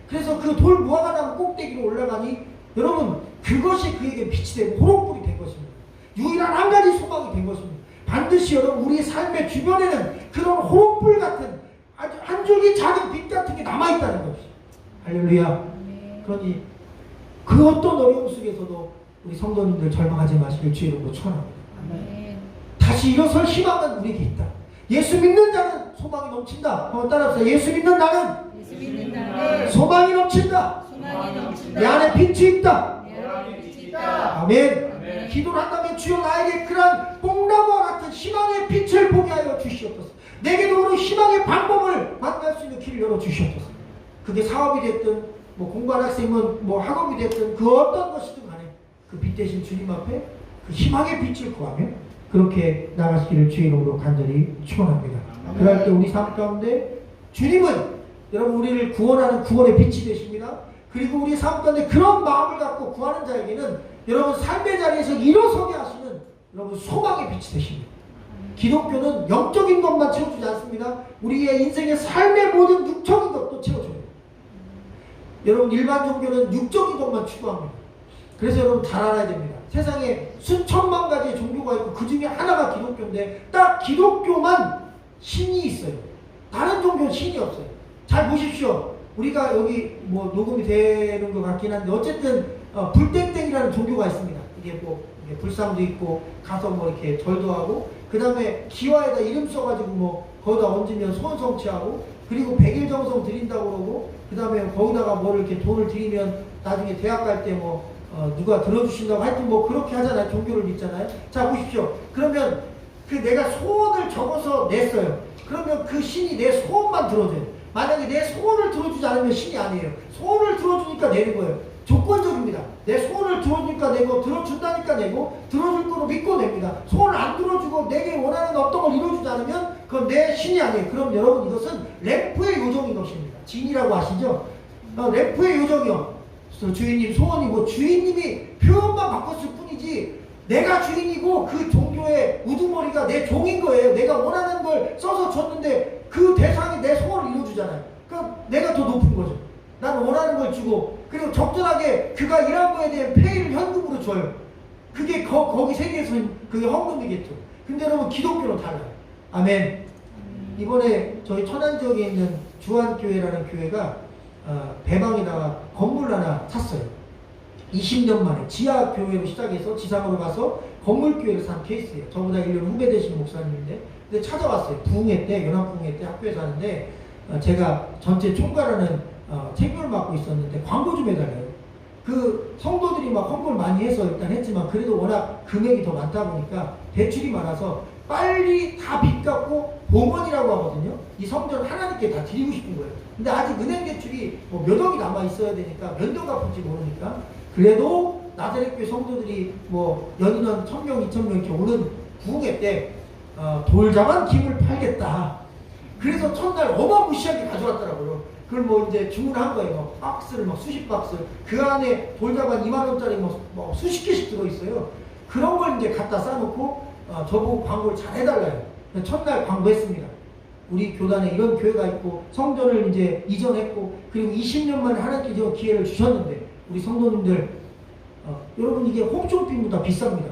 그래서 그 돌 무화과 나무 꼭대기로 올라가니 여러분 그것이 그에게 빛이 되고 호롱불이 된 것입니다. 유일한 한 가지 소망이 된 것입니다. 반드시 여러분 우리 삶의 주변에는 그런 호롱불 같은 아주 한 줄기 작은 빛 같은 게 남아있다는 것이죠. 할렐루야. 그러니 그 어떤 어려움 속에서도 우리 성도님들 절망하지 마시길 주의 이름으로 축원합니다. 다시 일어설 희망은 우리에게 있다. 예수 믿는 자는 소망이 넘친다. 한번 따라합시다. 예수 믿는 나는 소망이 넘친다. 내 안에 빛이 있다. 아멘. 기도를 한다면 주여 나에게 그러한 뽕나무와 같은 희망의 빛을 보게 하여 주시옵소서. 내게도 그런 희망의 방법을 만날 수 있는 길을 열어 주시옵소서. 그게 사업이 됐든 뭐 공부하는 학생이면 뭐 학업이 됐든 그 어떤 것이든 간에 그 빛 대신 주님 앞에 그 희망의 빛을 구하며 그렇게 나가시기를 주의 이름으로 간절히 축원합니다. 그럴 때 우리 삶 가운데 주님은 여러분 우리를 구원하는 구원의 빛이 되십니다. 그리고 우리 삶 가운데 그런 마음을 갖고 구하는 자에게는 여러분 삶의 자리에서 일어서게 하시는 여러분 소망의 빛이 되십니다. 기독교는 영적인 것만 채워주지 않습니다. 우리의 인생의 삶의 모든 육적인 것도 채워줘요. 여러분 일반 종교는 육적인 것만 추구합니다. 그래서 여러분 잘 알아야 됩니다. 세상에 수천만 가지의 종교가 있고 그 중에 하나가 기독교인데 딱 기독교만 신이 있어요. 다른 종교는 신이 없어요. 잘 보십시오. 우리가 여기 뭐 녹음이 되는 것 같긴 한데 어쨌든 불땡땡이라는 종교가 있습니다. 이게 뭐 이게 불상도 있고 가서 뭐 이렇게 절도 하고 그 다음에 기와에다 이름 써가지고 뭐 거기다 얹으면 소원 성취하고 그리고 100일 정성 드린다고 그러고 그 다음에 거기다가 뭐 이렇게 돈을 드리면 나중에 대학 갈 때 뭐 누가 들어주신다고 하여튼 뭐 그렇게 하잖아요. 종교를 믿잖아요. 자 보십시오. 그러면 그 내가 소원을 적어서 냈어요. 그러면 그 신이 내 소원만 들어줘요. 만약에 내 소원을 들어주지 않으면 신이 아니에요. 소원을 들어주니까 내는 거예요. 조건적입니다. 내 소원을 들어주니까 내고 들어준다니까 내고 들어줄 거로 믿고 냅니다. 소원을 안 들어주고 내게 원하는 어떤 걸 이루어주지 않으면 그건 내 신이 아니에요. 그럼 여러분 이것은 램프의 요정인 것입니다. 진이라고 아시죠? 램프의 요정이요. 주인님 소원이 뭐 주인님이 표현만 바꿨을 뿐이지 내가 주인이고 그 종교의 우두머리가 내 종인 거예요. 내가 원하는 걸 써서 줬는데 그 대상이 내 소원을 이루어주잖아요. 그럼 내가 더 높은 거죠. 나는 원하는 걸 주고 그리고 적절하게 그가 일한 거에 대한 페이를 현금으로 줘요. 그게 거기 세계에서는 그게 헌금이겠죠. 근데 여러분 기독교는 달라요. 아멘. 이번에 저희 천안 지역에 있는 주안교회라는 교회가 배방에다가 건물 하나 샀어요. 20년 만에 지하교회로 시작해서 지상으로 가서 건물교회를 산 케이스예요. 저보다 1년 후배 되신 목사님인데 근데 찾아왔어요. 부흥회 때 연합부흥회 때 학교에 사는데 제가 전체 총괄하는 책임을 맡고 있었는데 광고 좀 해달래요. 그 성도들이 막 헌금을 많이 해서 일단 했지만 그래도 워낙 금액이 더 많다 보니까 대출이 많아서 빨리 다 빚 갚고 봉헌이라고 하거든요. 이 성전을 하나님께 다 드리고 싶은 거예요. 근데 아직 은행 대출이 뭐 몇 억이 남아 있어야 되니까 몇 년 갚을지 모르니까 그래도 나사렛교회 성도들이 뭐 연인원 1000명, 2000명 이렇게 오는 부흥회 때 돌자만 김을 팔겠다. 그래서 첫날 어마무시하게 가져왔더라고요. 그걸 뭐 이제 주문한 거예요. 뭐 박스를 막 수십 박스. 그 안에 돌자만 2만원짜리 뭐 수십 개씩 들어있어요. 그런 걸 이제 갖다 싸놓고 저보고 광고를 잘 해달라요. 첫날 광고했습니다. 우리 교단에 이런 교회가 있고 성전을 이제 이전했고 그리고 20년 만에 하나님께 기회를 주셨는데 우리 성도님들 여러분 이게 홈쇼핑보다 비쌉니다.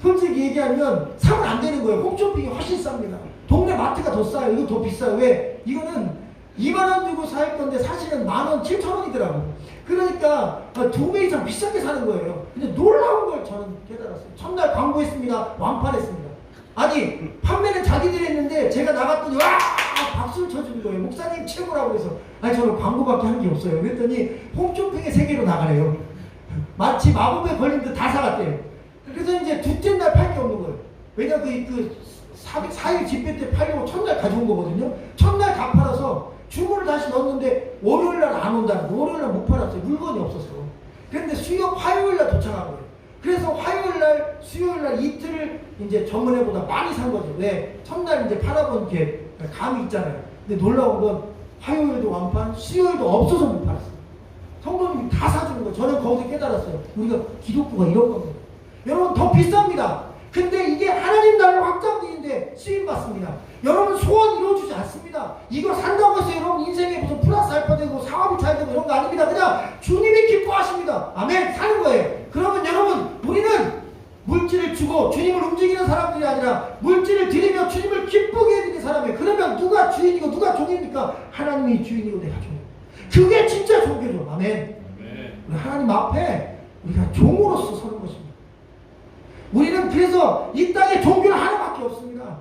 솔직히 얘기하면 사면 안 되는 거예요. 홈쇼핑이 훨씬 쌉니다. 동네 마트가 더 싸요. 이거 더 비싸요. 왜? 이거는 2만원 주고 살 건데 사실은 10,000원, 7,000원이더라고요. 그러니까 2배 이상 비싸게 사는 거예요. 근데 놀라운 걸 저는 깨달았어요. 첫날 광고했습니다. 완판했습니다. 아니 판매는 자기들이 했는데 제가 나갔더니 와 박수를 쳐주는 거예요. 목사님 최고라고 해서 아니 저는 광고밖에 한 게 없어요. 그랬더니 홈쇼핑의 세계로 나가래요. 마치 마법에 걸린 듯 다 사갔대요. 그래서 이제 둘째 날 팔 게 없는 거예요. 왜냐 그 4일 집회 때 팔려고 첫날 가져온 거거든요. 첫날 다 팔아서 주문을 다시 넣었는데 월요일날 안 온다는 거. 월요일날 못 팔았어요. 물건이 없어서. 그런데 화요일날 도착한 거예요. 그래서 화요일날, 수요일날 이틀을 이제 전번에보다 많이 산 거죠. 왜? 첫날 이제 팔아본 게 감이 있잖아요. 근데 놀라운 건 화요일도 완판, 수요일도 없어서 못 팔았어요. 성도님이 다 사주는 거예요. 저는 거기서 깨달았어요. 우리가 기독교가 이런 겁니다. 여러분 더 비쌉니다. 근데 이게 하나님 나라를 확장되는데 쓰임받습니다. 여러분 소원 이루어주지 않습니다. 이거 산다고 해서 여러분 인생에 무슨 플러스 알파 되고 사업이 잘 되고 이런 거 아닙니다. 그냥 주님이 기뻐하십니다. 아멘. 사는 거예요. 그러면 여러분 우리는 물질을 주고 주님을 움직이는 사람들이 아니라 물질을 드리며 주님을 기쁘게 해드리는 사람이에요. 그러면 누가 주인이고 누가 종입니까? 하나님이 주인이고 내가 종. 그게 진짜 종교죠. 아멘. 우리 하나님 앞에 우리가 종으로서 서는 것입니다. 우리는 그래서 이 땅에 종교는 하나밖에 없습니다.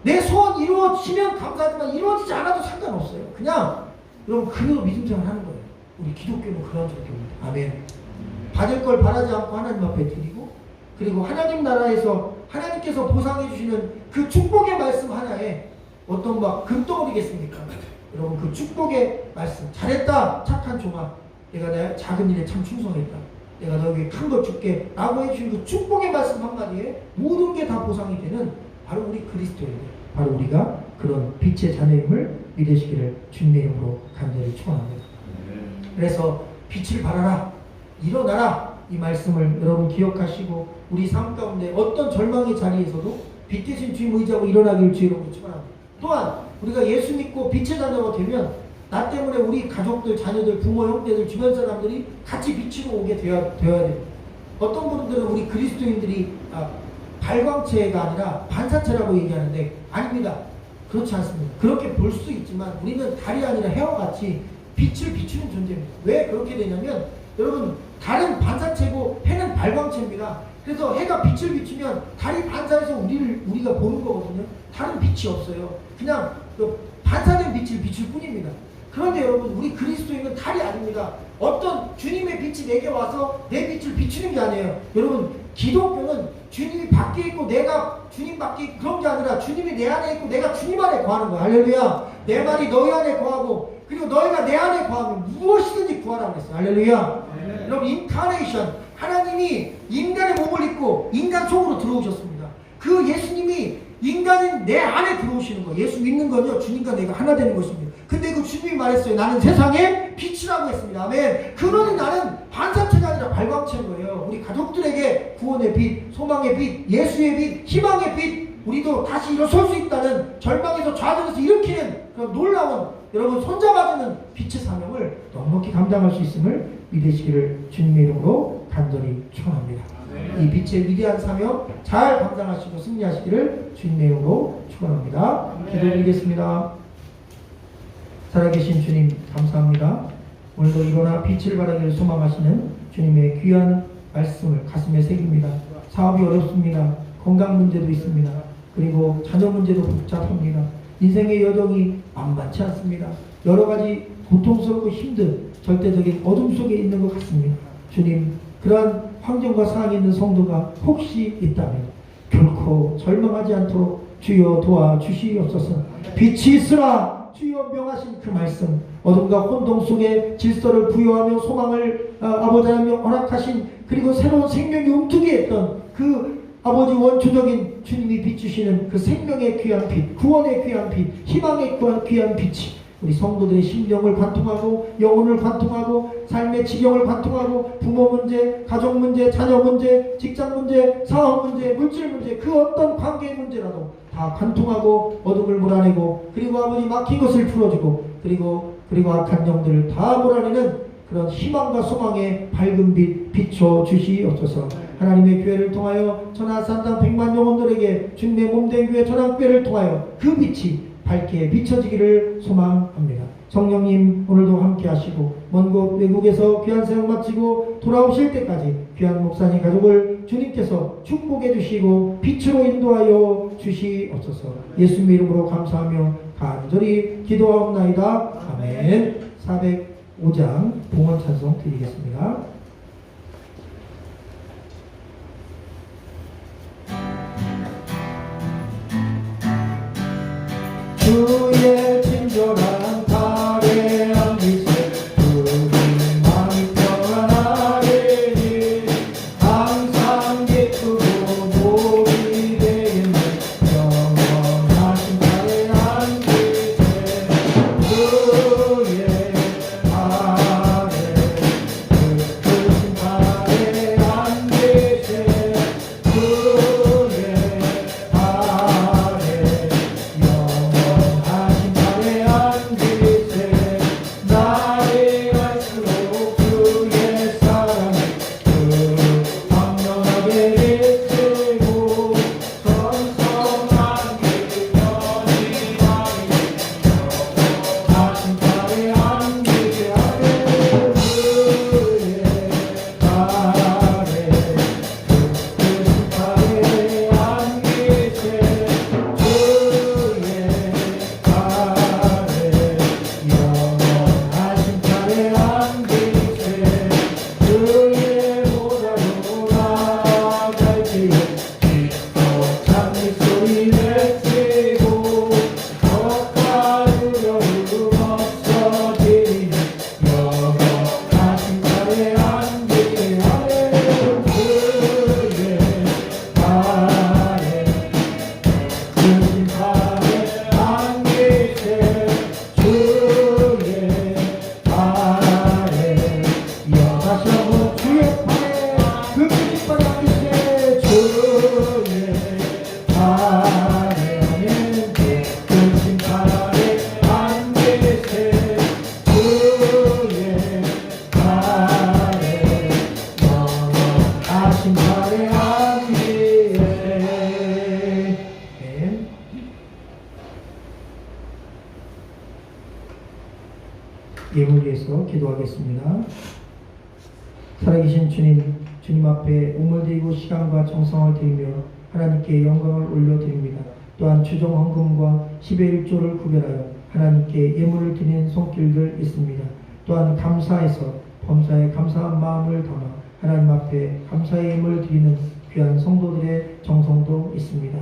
내 소원 이루어지면 감사하지만 이루어지지 않아도 상관없어요. 그냥 여러분 그대로 믿음 생활 하는 거예요. 우리 기독교는 그런 종교입니다. 아멘. 받을 걸 바라지 않고 하나님 앞에 드리고, 그리고 하나님 나라에서 하나님께서 보상해 주시는 그 축복의 말씀 하나에 어떤 막 금덩어리겠습니까? 여러분, 그 축복의 말씀, 잘했다 착한 종아, 내가 내 작은 일에 참 충성했다, 내가 너에게 큰 걸 줄게 라고 해주신 그 축복의 말씀 한마디에 모든 게 다 보상이 되는 바로 우리 그리스도인들, 바로 우리가 그런 빛의 자녀임을 믿으시기를 주님의 이름으로 간절히 축원합니다. 그래서 빛을 발하라, 일어나라, 이 말씀을 여러분 기억하시고 우리 삶 가운데 어떤 절망의 자리에서도 빛 대신 주님 의지하고 일어나기를 주의 이름으로 축원합니다. 또한 우리가 예수 믿고 빛의 자녀가 되면 나 때문에 우리 가족들, 자녀들, 부모, 형제들, 주변 사람들이 같이 빛으로 오게 되어야 됩니다. 어떤 분들은 우리 그리스도인들이 발광체가 아니라 반사체라고 얘기하는데 아닙니다. 그렇지 않습니다. 그렇게 볼 수 있지만 우리는 달이 아니라 해와 같이 빛을 비추는 존재입니다. 왜 그렇게 되냐면 여러분, 달은 반사체고 해는 발광체입니다. 그래서 해가 빛을 비추면 달이 반사해서 우리가 보는 거거든요. 다른 빛이 없어요. 그냥 반사된 빛을 비출 뿐입니다. 그런데 여러분, 우리 그리스도인은 달이 아닙니다. 어떤 주님의 빛이 내게 와서 내 빛을 비추는 게 아니에요. 여러분, 기독교는 주님이 밖에 있고 내가 주님 밖에 있고 그런 게 아니라 주님이 내 안에 있고 내가 주님 안에 거하는 거야. 할렐루야. 내 말이 너희 안에 거하고 그리고 너희가 내 안에 거하면 무엇이든지 구하라고 그랬어요. 할렐루야. 네. 여러분, 인카네이션, 하나님이 인간의 몸을 입고 인간 속으로 들어오셨습니다. 그 예수님이 인간인 내 안에 들어오시는 거예요. 예수 믿는 건요, 주님과 내가 하나 되는 것입니다. 근데 그 주님이 말했어요. 나는 세상의 빛이라고 했습니다. 아멘. 그러니 나는 반사체가 아니라 발광체인 거예요. 우리 가족들에게 구원의 빛, 소망의 빛, 예수의 빛, 희망의 빛, 우리도 다시 일어설 수 있다는, 절망에서 좌절에서 일으키는 그런 놀라운, 여러분 손잡아주는 빛의 사명을 넉넉히 감당할 수 있음을 믿으시기를 주님의 이름으로 간절히 축원합니다. 이 빛의 위대한 사명 잘 감당하시고 승리하시기를 주님의 이름으로 축원합니다. 기도드리겠습니다. 살아계신 주님, 감사합니다. 오늘도 일어나 빛을 발하기를 소망하시는 주님의 귀한 말씀을 가슴에 새깁니다. 사업이 어렵습니다. 건강 문제도 있습니다. 그리고 자녀 문제도 복잡합니다. 인생의 여정이 만만치 않습니다. 여러 가지 고통스럽고 힘든 절대적인 어둠 속에 있는 것 같습니다. 주님, 그러한 환경과 상황에 있는 성도가 혹시 있다면 결코 절망하지 않도록 주여 도와주시옵소서. 빛이 있으라 주여 명하신 그 말씀, 어둠과 혼동 속에 질서를 부여하며 소망을 아버지 하나님 허락하신, 그리고 새로운 생명이 움트게 했던 그 아버지 원초적인 주님이 비추시는 그 생명의 귀한 빛, 구원의 귀한 빛, 희망의 귀한 빛이 우리 성도들의 심령을 관통하고 영혼을 관통하고 삶의 지경을 관통하고 부모 문제, 가족 문제, 자녀 문제, 직장 문제, 사업 문제, 물질 문제, 그 어떤 관계의 문제라도 다 관통하고 어둠을 몰아내고, 그리고 아버지 막힌 것을 풀어주고, 그리고 악한 영들을 다 몰아내는 그런 희망과 소망의 밝은 빛 비춰 주시옵소서. 하나님의 교회를 통하여 천하산당 100만 영혼들에게 주님의 몸된 교회 전환교회를 통하여 그 빛이 밝게 비춰지기를 소망합니다. 성령님, 오늘도 함께 하시고 먼 곳 외국에서 귀한 사역 마치고 돌아오실 때까지 귀한 목사님 가족을 주님께서 축복해 주시고 빛으로 인도하여 주시옵소서. 예수님 이름으로 감사하며 간절히 기도하옵나이다. 아멘. 405장 봉헌 찬송 드리겠습니다. 주의 친절한 달의 안기세 우리 마음이 평안하리니 항상 기쁘고 복이 되는 영원하신 달의 안기세 그의 아래 그 위해서 기도하겠습니다. 살아계신 주님, 주님 앞에 몸을 드리고 시간과 정성을 드리며 하나님께 영광을 올려드립니다. 또한 추종 헌금과 10의 1조를 구별하여 하나님께 예물을 드리는 손길들 있습니다. 또한 감사해서 범사에 감사한 마음을 담아 하나님 앞에 감사의 예물을 드리는 귀한 성도들의 정성도 있습니다.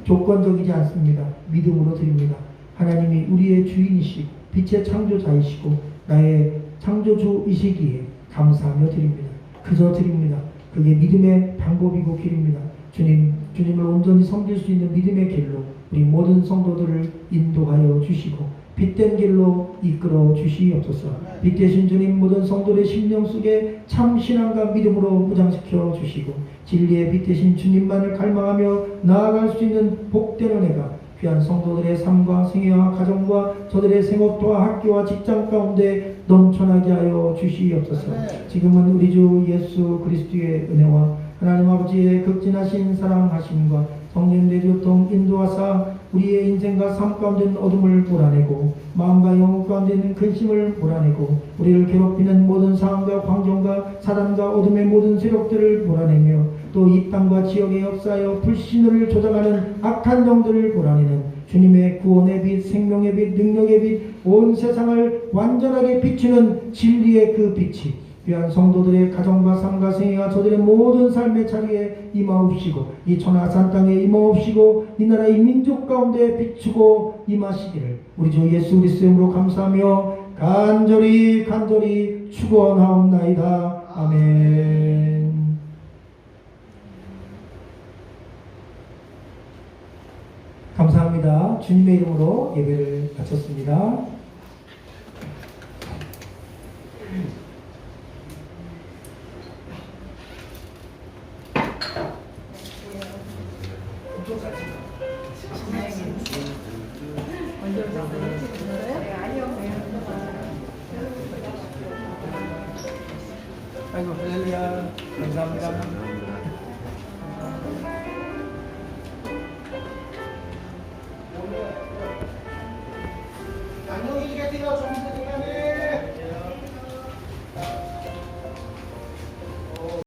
조건적이지 않습니다. 믿음으로 드립니다. 하나님이 우리의 주인이시고 빛의 창조자이시고 나의 창조주이시기에 감사하며 드립니다. 그저 드립니다. 그게 믿음의 방법이고 길입니다. 주님을 온전히 섬길 수 있는 믿음의 길로 우리 모든 성도들을 인도하여 주시고 빛된 길로 이끌어 주시옵소서. 빛 되신 주님, 모든 성도들의 심령 속에 참 신앙과 믿음으로 무장시켜 주시고 진리의 빛 되신 주님만을 갈망하며 나아갈 수 있는 복된 은혜가 귀한 성도들의 삶과 생애와 가정과 저들의 생업과 학교와 직장 가운데 넘쳐나게 하여 주시옵소서. 지금은 우리 주 예수 그리스도의 은혜와 하나님 아버지의 극진하신 사랑하심과 성령의 교통 인도하사 우리의 인생과 삶 가운데 있는 어둠을 몰아내고 마음과 영혼 가운데 있는 근심을 몰아내고 우리를 괴롭히는 모든 상황과 환경과 사단과 어둠의 모든 세력들을 몰아내며 또 이 땅과 지역에 역사하여 불신을 조장하는 악한 영들을 몰아내는 주님의 구원의 빛, 생명의 빛, 능력의 빛, 온 세상을 완전하게 비추는 진리의 그 빛이 귀한 성도들의 가정과 삶과 생애와 저들의 모든 삶의 자리에 임하옵시고 이 천하산 땅에 임하옵시고 이 나라 이 민족 가운데 비추고 임하시기를 우리 주 예수 그리스도의 이름으로 감사하며 간절히 축원하옵나이다. 아멘. 감사합니다. 주님의 이름으로 예배를 마쳤습니다. 아이고 할렐루야. 감사합니다. 안녕히 계세요.